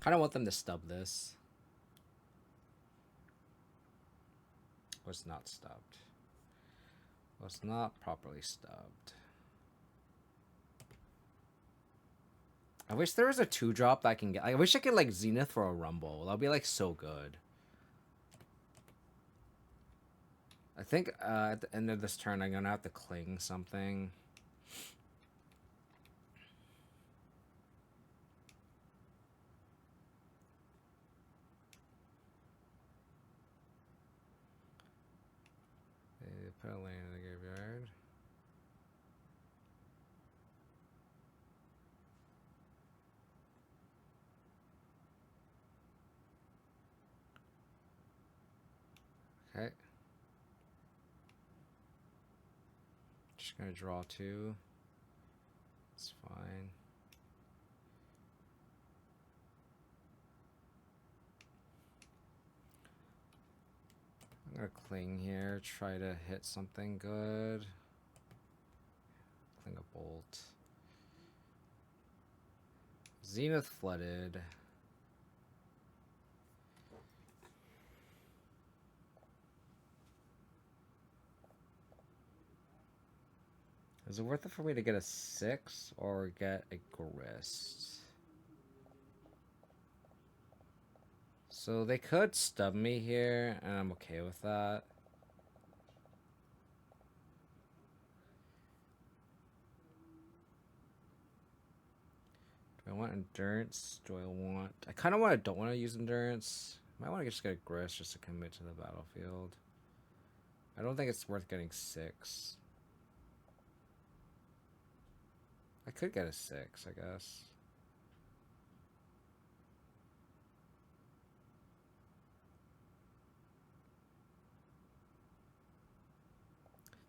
Speaker 1: Kind of want them to stub this. Was not stubbed. Was not properly stubbed. I wish there was a 2-drop that I can get. I wish I could like Zenith for a Rumble. That'd be like so good. I think at the end of this turn I'm gonna have to cling something. Put a lane in the graveyard. Okay. Just gonna draw 2. It's fine. I'm gonna cling here, try to hit something good. Cling a bolt. Zenith flooded. Is it worth it for me to get a 6 or get a Grist? So they could stub me here, and I'm okay with that. want endurance? Do I want... I kind of don't want to use endurance. Might want to just get Grist just to commit to the battlefield. I don't think it's worth getting 6. I could get a 6, I guess.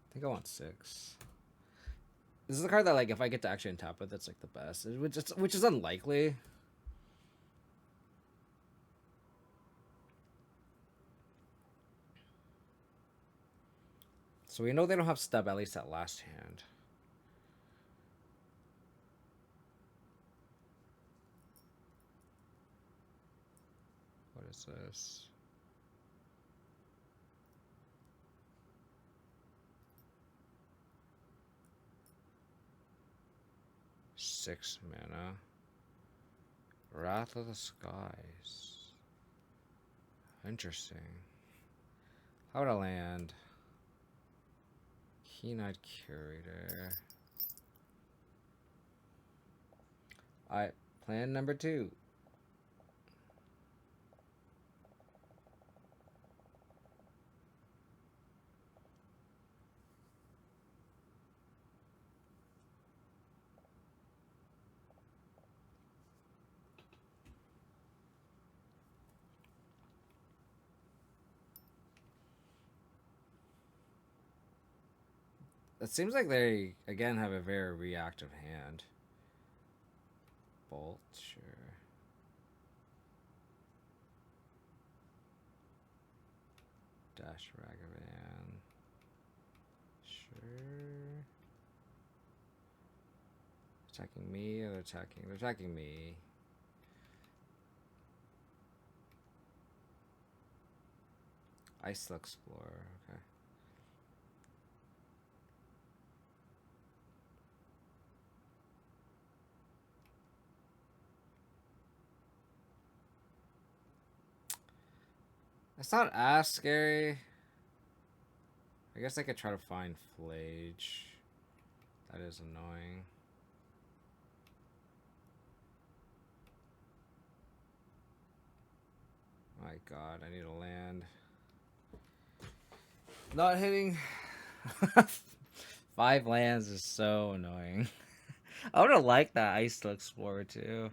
Speaker 1: I think I want 6. This is the card that, like, if I get to actually untap it, that's like the best, which is unlikely. So we know they don't have stub, at least at last hand. What is this? Six mana. Wrath of the Skies. Interesting. How would I land? Keen-eyed Curator. Alright, plan number 2. It seems like they, again, have a very reactive hand. Bolt, sure. Dash Ragavan. Sure. Attacking me or they're attacking me. Icetill Explorer, okay. It's not as scary. I guess I could try to find Flage. That is annoying. My god, I need to land. Not hitting 5 lands is so annoying. I would have liked that Icetill Explorer too.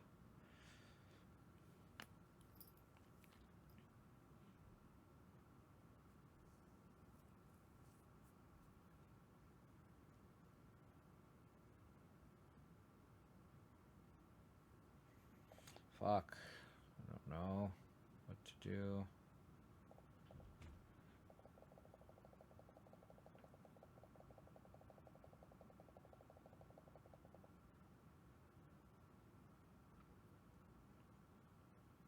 Speaker 1: Fuck. I don't know what to do.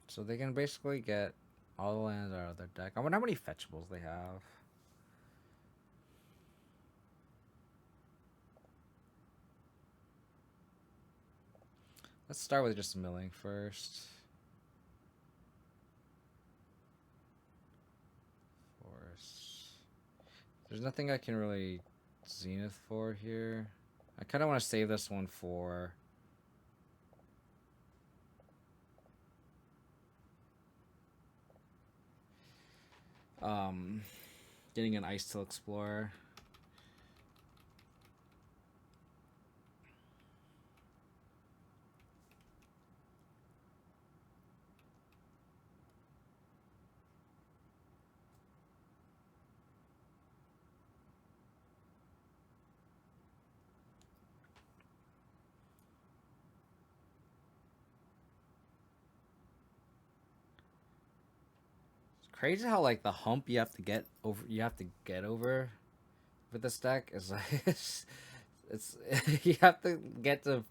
Speaker 1: So they can basically get all the lands out of their deck. I wonder how many fetchables they have. Let's start with just milling first. Force. There's nothing I can really Zenith for here. I kind of want to save this one for... getting an Icetill Explorer. Crazy how like the hump you have to get over with this deck is like it's you have to get to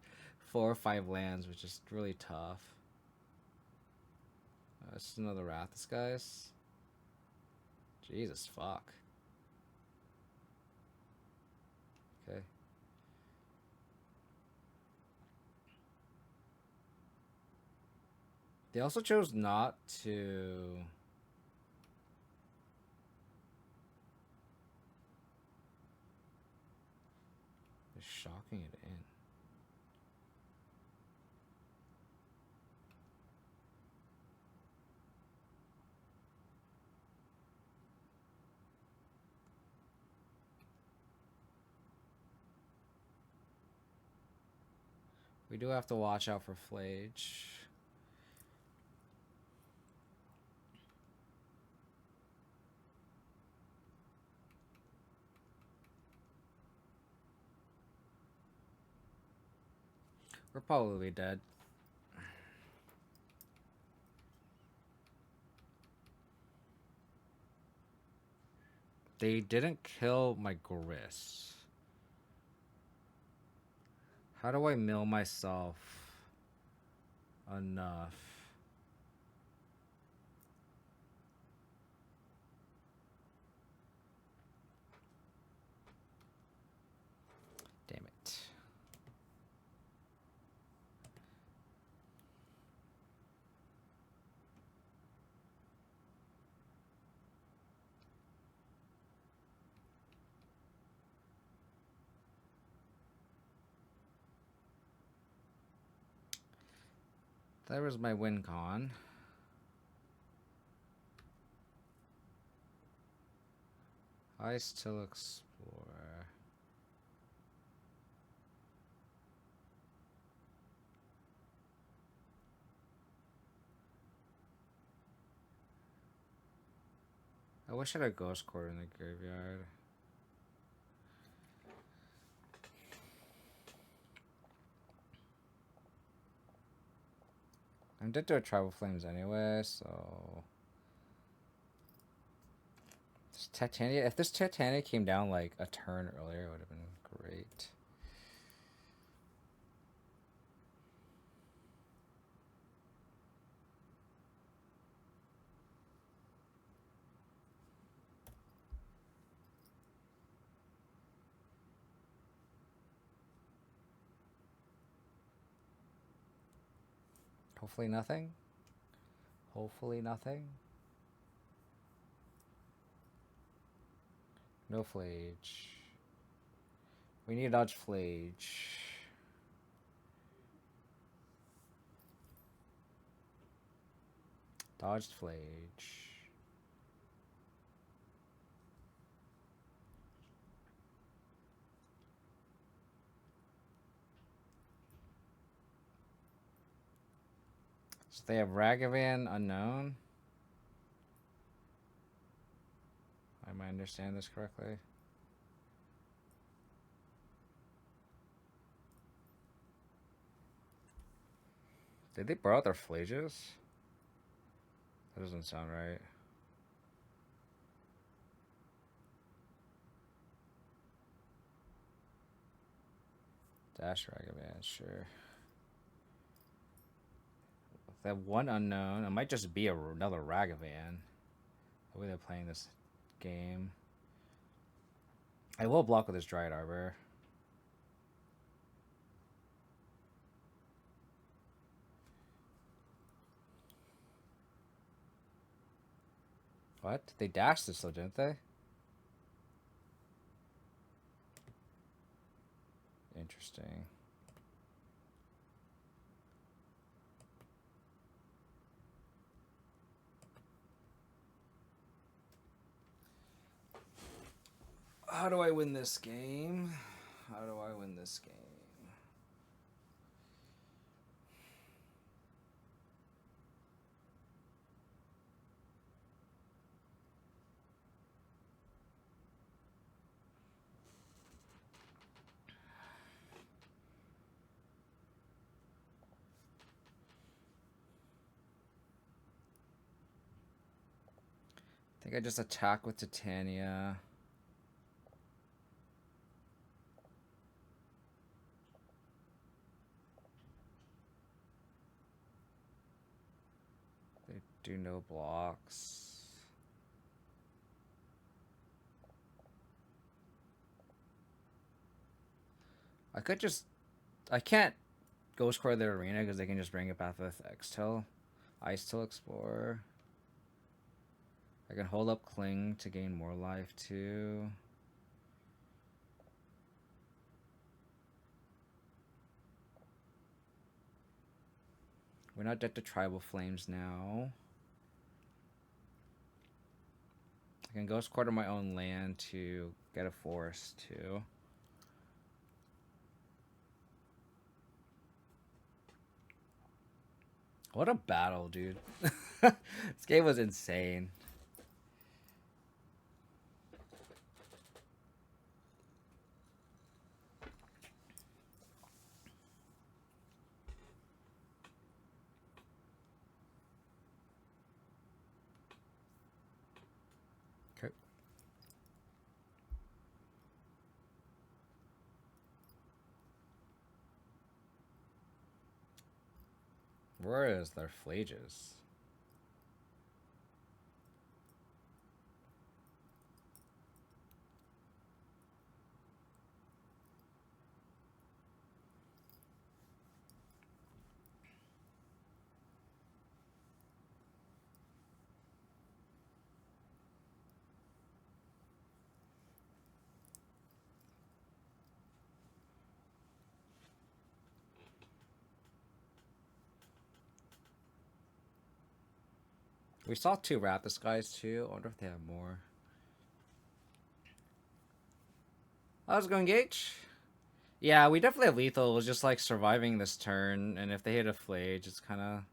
Speaker 1: 4 or 5 lands, which is really tough. It's just another Wrath, this guys. Jesus fuck. Okay. They also chose not to. They're shocking it in. We do have to watch out for Flage. We're probably dead. They didn't kill my Gris. How do I mill myself enough? Damn it. There was my win con. Icetill Explorer. I wish I had a ghost quarter in the graveyard. I'm dead to a Tribal Flames anyway, so... This Titania, if this Titania came down like a turn earlier, it would have been great. Hopefully nothing. Hopefully nothing. No Flage. We need to dodge Flage. Dodged Flage. So they have Ragavan Unknown. Am I understand this correctly? Did they borrow their Flages? That doesn't sound right. Dash Ragavan, sure. They have one unknown. It might just be another Ragavan. The way they're playing this game. I will block with his Dryad Arbor. What? They dashed this though, didn't they? Interesting. How do I win this game? How do I win this game? I think I just attack with Titania. They do no blocks. I could just... I can't Ghost Core their arena because they can just bring it back with Icetill Explorer. I can hold up Cling to gain more life too. We're not dead to Tribal Flames now. I can Ghost Quarter my own land to get a forest too. What a battle, dude. This game was insane. Okay. Where is their flages? We saw 2 Raptus guys too. I wonder if they have more. How's it going, Gage? Yeah, we definitely have lethal. It was just like surviving this turn, and if they hit a flage, it's kind of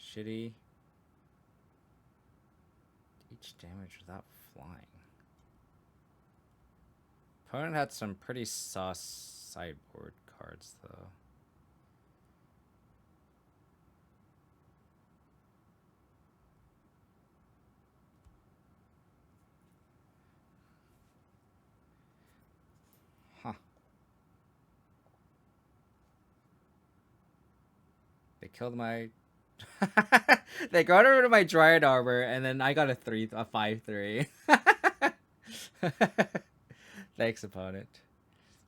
Speaker 1: shitty. Each damage without flying. Opponent had some pretty sus sideboard cards though. Huh. They killed my... They got rid of my Dryad Armor, and then I got a 5/3. Thanks, opponent.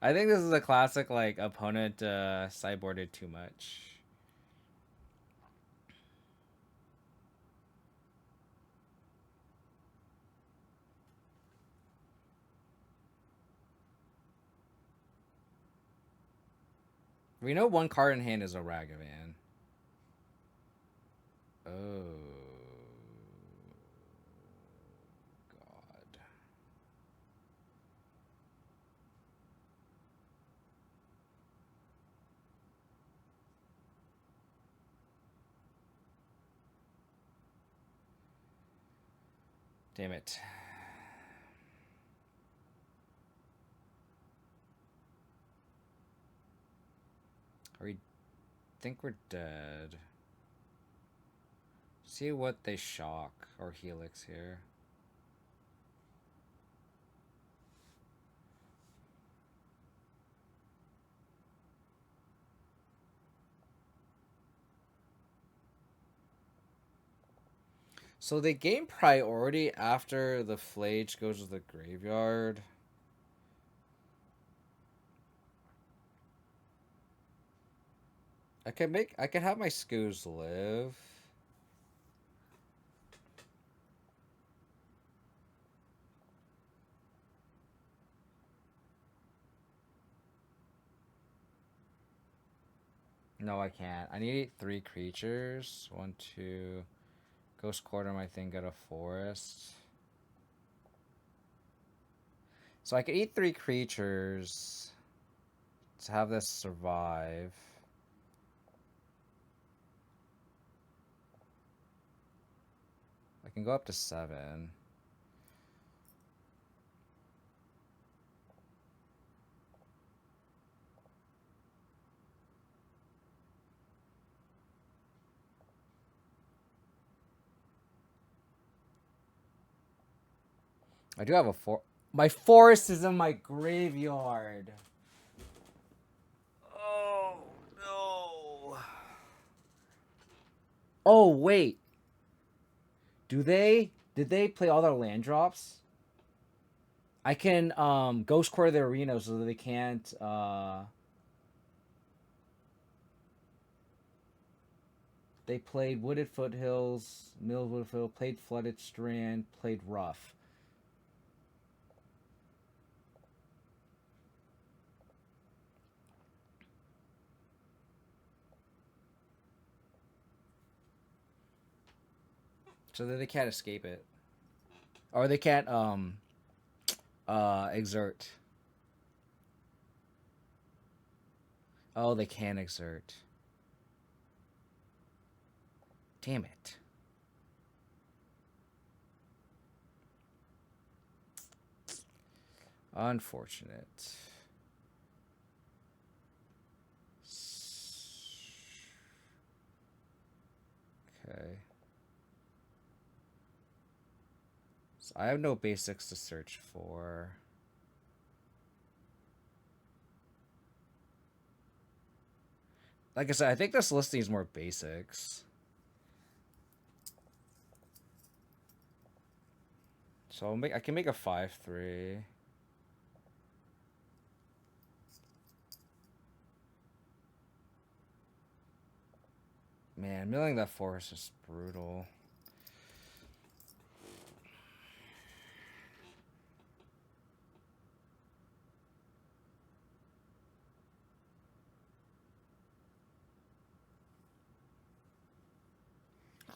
Speaker 1: I think this is a classic, like, opponent sideboarded too much. We know one card in hand is a Ragavan. Oh. God. Damn it. We think we're dead. See what they shock or Helix here. So they gain priority after the Flage goes to the graveyard. I can have my Skoos live. No, I can't. I need 3 creatures. 1, 2. Ghost Quarter my thing, get a forest. So I could eat 3 creatures to have this survive. I can go up to 7. I do have a my forest is in my graveyard. Oh, no. Oh, wait. Did they play all their land drops? I can ghost core the arena so that they can't they played Wooded Foothills, Millwood Foothill, played Flooded Strand, played Rough. So that they can't escape it. Or they can't exert. Oh, they can exert. Damn it. Unfortunate. Okay. So I have no basics to search for. Like I said, I think this list needs more basics. So I can make a 5-3. Man, milling that forest is brutal.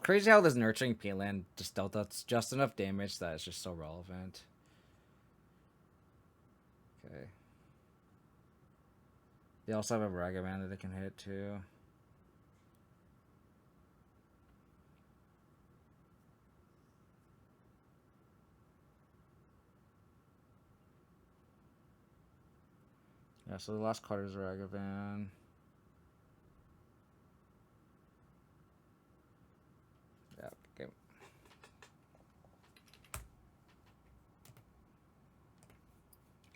Speaker 1: Crazy how this nurturing Peatland just dealt us just enough damage that it's just so relevant. Okay. They also have a Ragavan that they can hit too. Yeah, so the last card is Ragavan. Yeah, okay.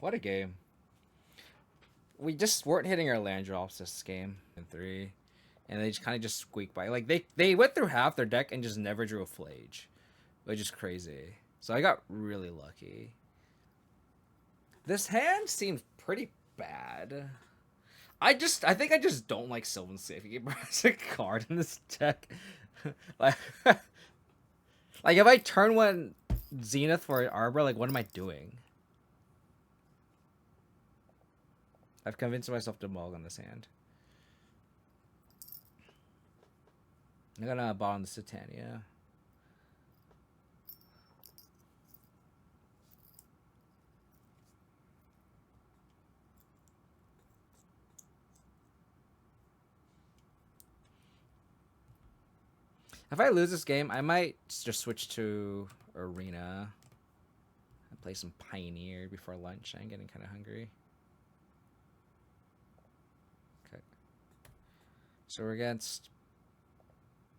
Speaker 1: What a game. We just weren't hitting our land drops this game in 3. And they just kind of just squeaked by. Like, they went through half their deck and just never drew a Flage. Which is crazy. So I got really lucky. This hand seems pretty bad. I think I just don't like Sylvan Safekeeper as a card in this deck. like if I turn one Zenith for an Arbor, like what am I doing? I've convinced myself to mulligan this hand. I'm gonna bond the Titania. If I lose this game, I might just switch to Arena and play some Pioneer before lunch. I'm getting kind of hungry. Okay. So we're against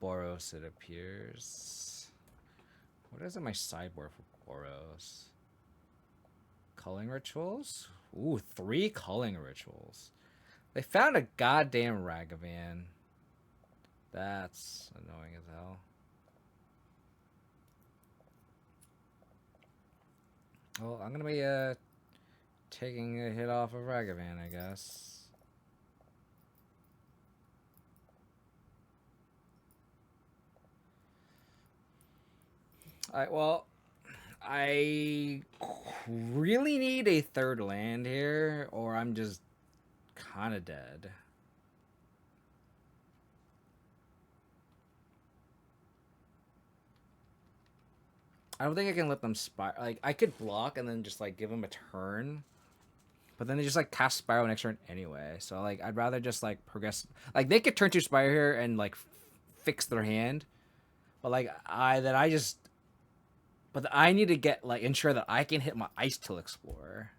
Speaker 1: Boros, it appears. What is in my sideboard for Boros? Culling Rituals? Ooh, 3 Culling Rituals. They found a goddamn Ragavan. That's annoying as hell. Well, I'm gonna be taking a hit off of Ragavan, I guess. Alright, well, I really need a 3rd land here, or I'm just kind of dead. I don't think I can let them Spire. Like, I could block and then just, like, give them a turn. But then they just, like, cast Spyro next turn anyway. So, like, I'd rather just, like, progress. Like, they could turn 2 Spyro here and, like, fix their hand. But, like, I need to get, like, ensure that I can hit my Icetill Explorer.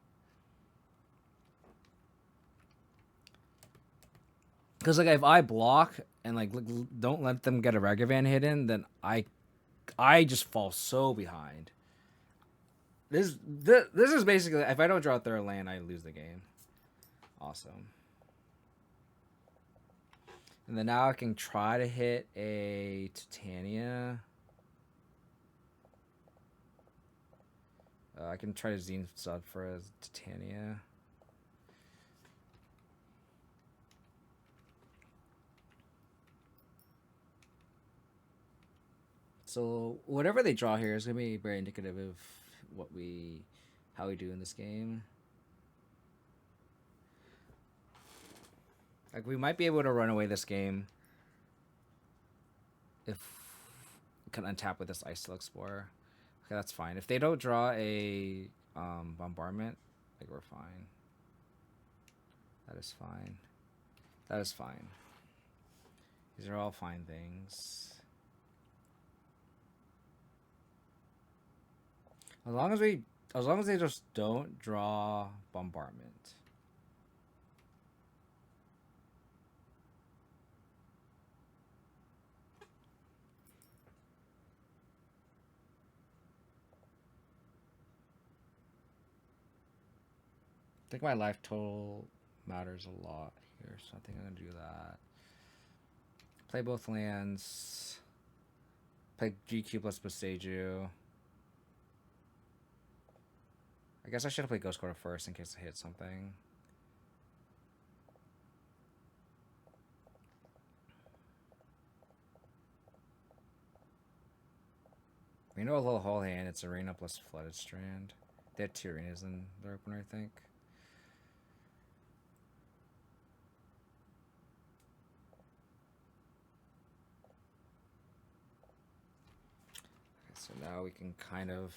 Speaker 1: Because, like, if I block and, like, don't let them get a Ragavan hidden, then I just fall so behind. This is basically, if I don't draw a 3rd land, I lose the game. Awesome. And then now I can try to hit a Titania. I can try to Zenith sub for a Titania. So whatever they draw here is gonna be very indicative of how we do in this game. Like, we might be able to run away this game if we can untap with this Icetill Explorer. Okay, that's fine. If they don't draw a bombardment, like, we're fine. That is fine. That is fine. These are all fine things. As long as they just don't draw bombardment. I think my life total matters a lot here, so I think I'm gonna do that. Play both lands. Play GQ plus Boseiju. I guess I should have played Ghost Quarter first in case I hit something. We know a little whole hand. It's Arena plus Flooded Strand. They had 2 arenas in their opener, I think. Okay, so now we can kind of...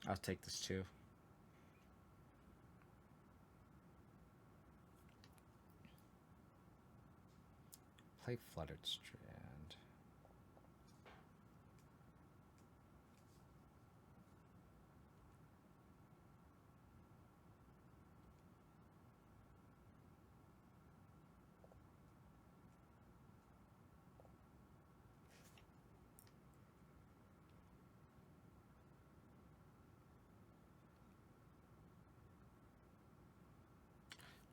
Speaker 1: I'll take this too. Play Flooded Strand.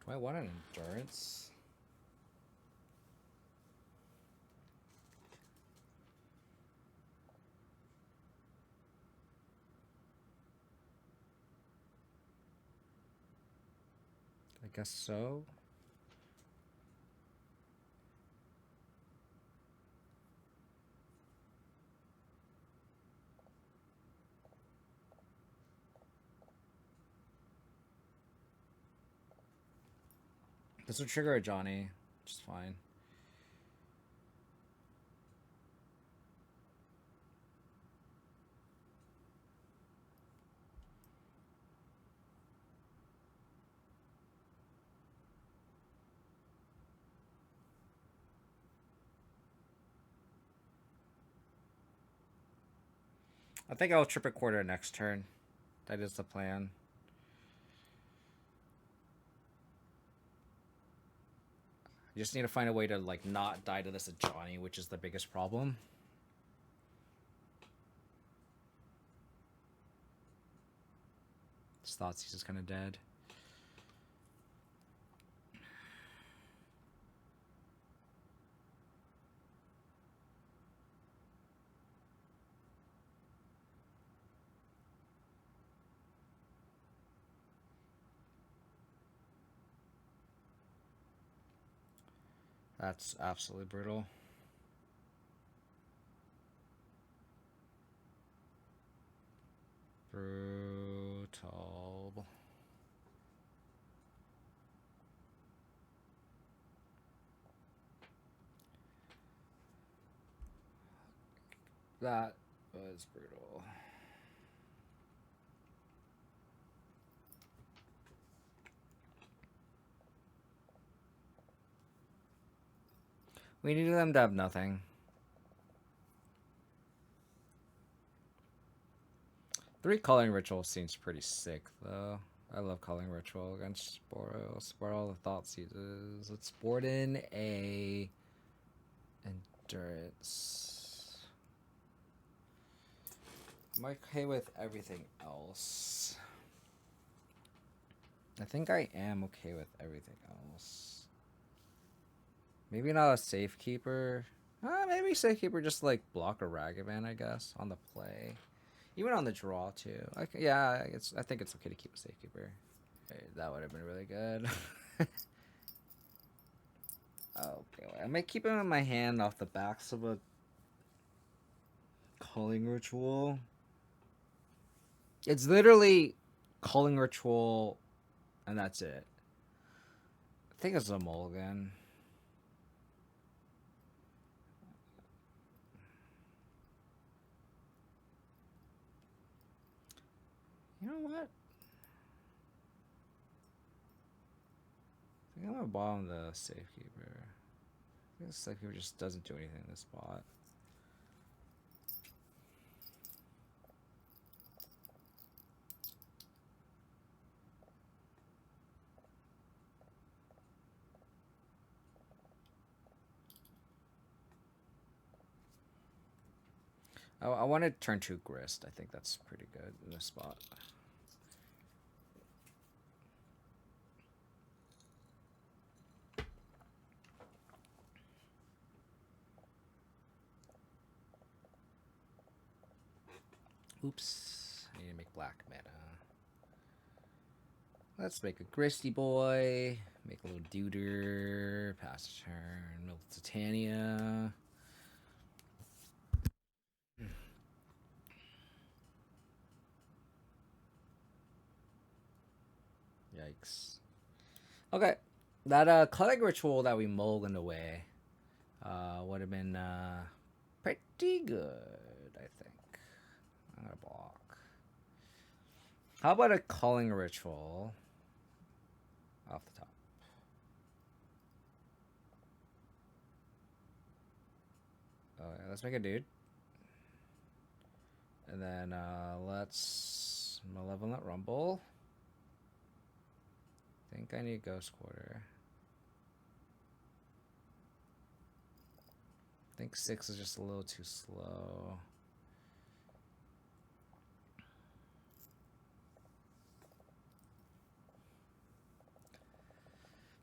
Speaker 1: Do I want an endurance? I guess so. This will trigger a Johnny, which is fine. I think I'll trip a quarter next turn. That is the plan. I just need to find a way to like not die to this Johnny, which is the biggest problem. His thoughts he's just kind of dead. That's absolutely brutal. Brutal. That was brutal. We needed them to have nothing. 3 Calling Ritual seems pretty sick, though. I love Calling Ritual against Boros. Support all the thought seizes. Let's board in a Endurance. I'm okay with everything else. I think I am okay with everything else. Maybe not a Safekeeper. Maybe Safekeeper just like block a Ragavan, I guess, on the play. Even on the draw too. Yeah, I think it's okay to keep a Safekeeper. That would have been really good. Okay, I might keep him in my hand off the backs of a Calling Ritual. It's literally Calling Ritual, and that's it. I think it's a mulligan. You know what? I think I'm gonna bomb the Safekeeper. I think the Safekeeper just doesn't do anything in this spot. I want to turn 2 Grist. I think that's pretty good in this spot. Oops. I need to make black mana. Let's make a Gristy boy. Make a little Deuter. Pass turn. Milk Titania. Yikes. Okay. That Culling Ritual that we mulliganed away would have been pretty good, I think. I'm gonna block. How about a Culling Ritual off the top? Oh, yeah, let's make a dude. And then let's Malevolent Rumble. I think I need Ghost Quarter. I think 6 is just a little too slow.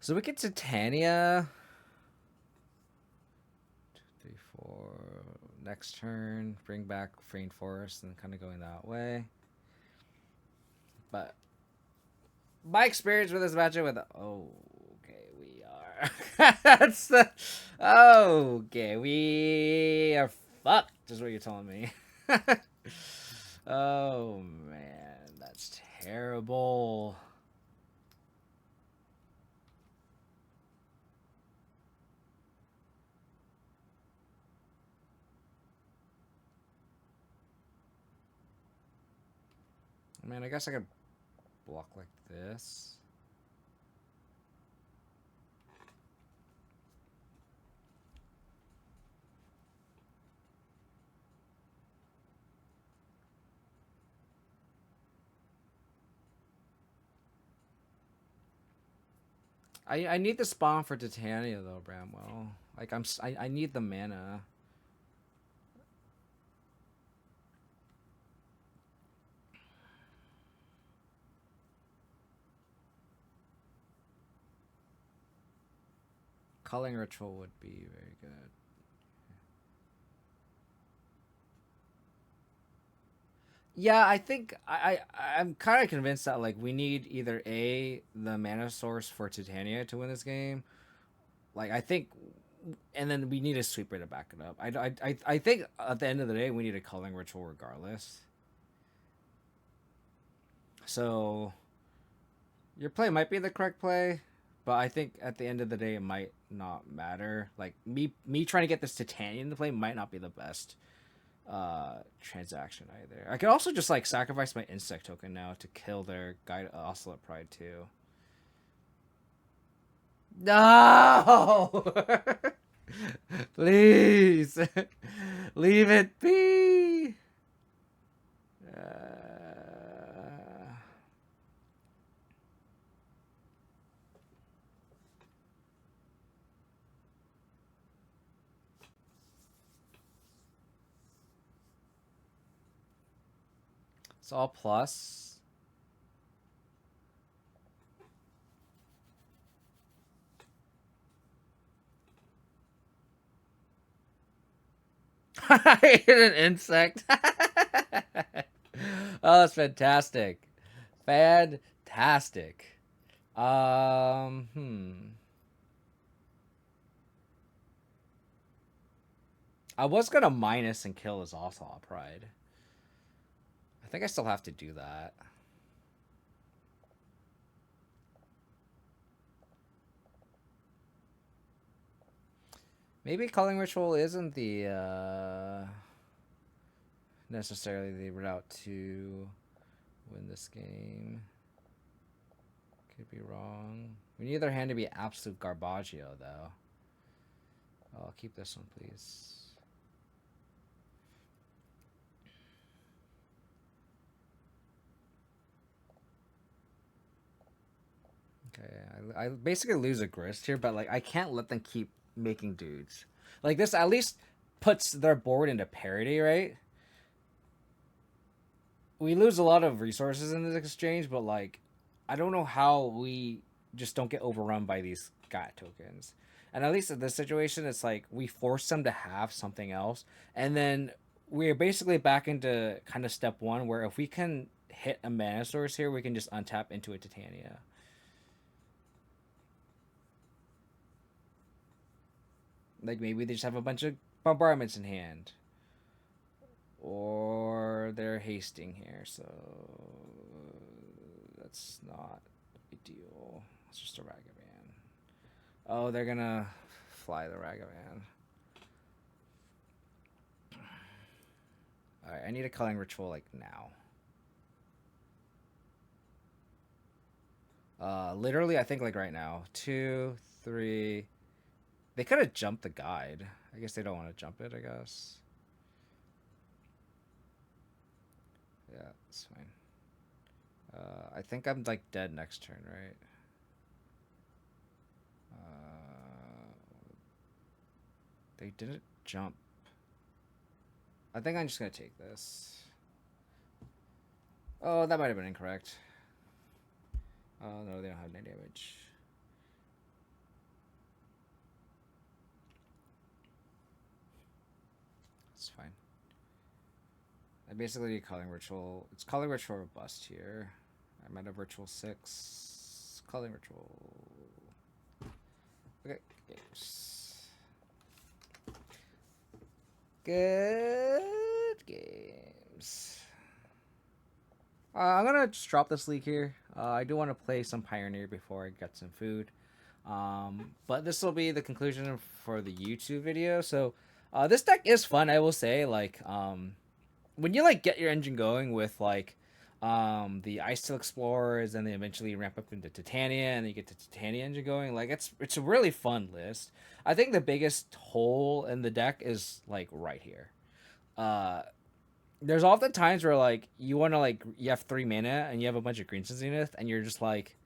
Speaker 1: So we get Titania. 2, 3, 4. Next turn, bring back Fraying Forest and kind of going that way. But my experience with this matchup with okay, we are that's the okay, we are fucked is what you're telling me. Oh man, that's terrible. Man, I guess I could block like this. I need the spawn for Titania though, Bramwell. Like I need the mana. Culling Ritual would be very good. Yeah, I think I'm kind of convinced that like we need either the mana source for Titania to win this game. Like I think, and then we need a sweeper to back it up. I think at the end of the day we need a Culling Ritual regardless. So your play might be the correct play, but I think at the end of the day it might not matter. Like me trying to get this Titania into play might not be the best transaction either. I could also just like sacrifice my insect token now to kill their guide Ocelot Pride too. No. Please leave it be. It's all plus. I hit an insect. Oh, that's fantastic. Fantastic. I was gonna minus and kill his Ocelot Pride. I think I still have to do that. Maybe Culling Ritual isn't the necessarily the route to win this game. Could be wrong. We need their hand to be absolute garbaggio, though. I'll keep this one, please. Okay, I basically lose a grist here, but like I can't let them keep making dudes. Like this at least puts their board into parity, right? We lose a lot of resources in this exchange, but like I don't know how we just don't get overrun by these GAT tokens. And at least in this situation, it's like we force them to have something else, and then we're basically back into kind of step one, where if we can hit a mana source here, we can just untap into a Titania. Like maybe they just have a bunch of bombardments in hand, or they're hasting here, so that's not ideal. It's just a Ragavan. Oh, they're gonna fly the Ragavan. Alright, I need a culling ritual like now. Literally, I think like right now. 2, 3. They could have jumped the guide. I guess they don't want to jump it, I guess. Yeah, it's fine. I think I'm like dead next turn, right? They didn't jump. I think I'm just gonna take this. Oh, that might have been incorrect. Oh no, they don't have any damage. It's fine. I basically need Calling Ritual. It's Calling Ritual or bust here. I'm at a Virtual 6. Calling Ritual. Okay, games. Good games. I'm gonna just drop this league here. I do want to play some Pioneer before I get some food. But this will be the conclusion for the YouTube video. So this deck is fun, I will say. Like when you like get your engine going with like the Icetill Explorers, and then eventually ramp up into Titania, and then you get the Titania engine going. Like it's a really fun list. I think the biggest hole in the deck is like right here. There's often times where like you want to like you have 3 mana and you have a bunch of greens in Zenith, and you're just like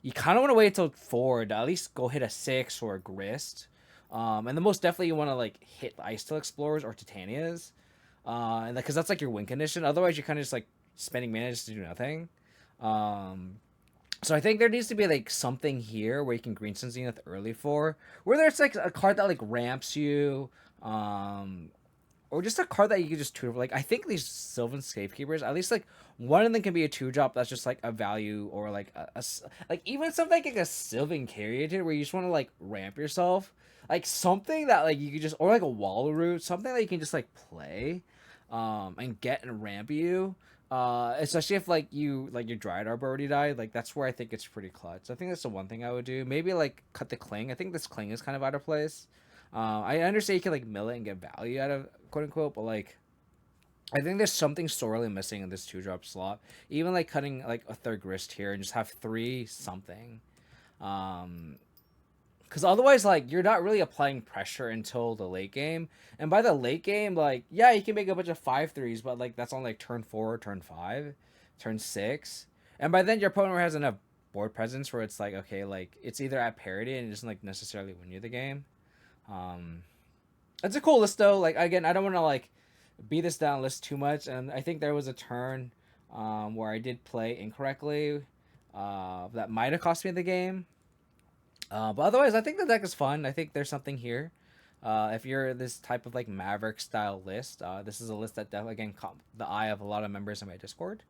Speaker 1: you kind of want to wait till 4 to at least go hit a 6 or a grist. And then most definitely you want to like hit Icetill Explorers or Titanias, and because that's like your win condition. Otherwise, you're kind of just like spending mana just to do nothing. So I think there needs to be like something here where you can green sun Zenith early for, where there's like a card that like ramps you, or just a card that you can just tutor. Like I think these Sylvan Scapekeepers, at least like one of them can be a 2-drop that's just like a value, or like like even something like a Sylvan Caryatid where you just want to like ramp yourself, like something that like you could just, or like a Wall Root, something that you can just like play, and get and ramp you. Especially if like you like your Dryad Arbor already died, like that's where I think it's pretty clutch. I think that's the one thing I would do. Maybe like cut the Cling. I think this Cling is kind of out of place. I understand you can like mill it and get value out of quote unquote, but like I think there's something sorely missing in this 2-drop slot. Even like cutting like a third grist here and just have 3 something. Because otherwise, like you're not really applying pressure until the late game, and by the late game, like yeah, you can make a bunch of 5/3s, but like that's on like turn 4, turn 5, turn 6, and by then your opponent has enough board presence where it's like okay, like it's either at parity and it doesn't like necessarily win you the game. Um, it's a cool list though. Like again, I don't want to like beat this down list too much, and I think there was a turn where I did play incorrectly that might have cost me the game. But otherwise, I think the deck is fun. I think there's something here. If you're this type of like Maverick style list, this is a list that definitely again caught the eye of a lot of members in my Discord.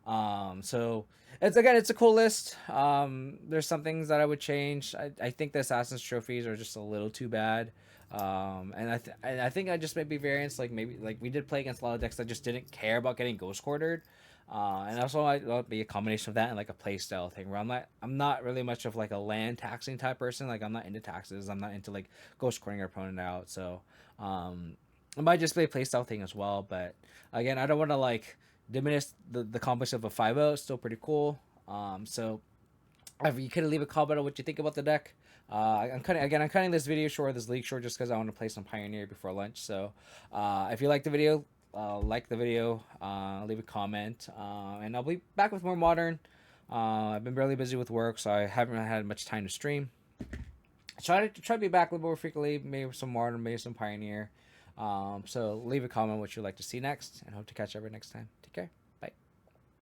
Speaker 1: So it's a cool list. There's some things that I would change. I think the Assassin's trophies are just a little too bad. And I think I just maybe variants like maybe like we did play against a lot of decks that just didn't care about getting ghost quartered. And also I'll be a combination of that and like a playstyle thing where I'm not really much of like a land taxing type person. Like I'm not into taxes. I'm not into like ghost quartering your opponent out. So it might just be a playstyle thing as well. But again, I don't want to like diminish the complex of a 5-0 is still pretty cool. So if you could leave a comment on what you think about the deck. I'm cutting this video short, this league short, just because I want to play some Pioneer before lunch. So if you like the video, leave a comment, and I'll be back with more modern. I've been really busy with work, so I haven't had much time to stream. Try to be back a little more frequently, maybe some modern, maybe some Pioneer. So leave a comment what you'd like to see next, and hope to catch everyone next time. Take care.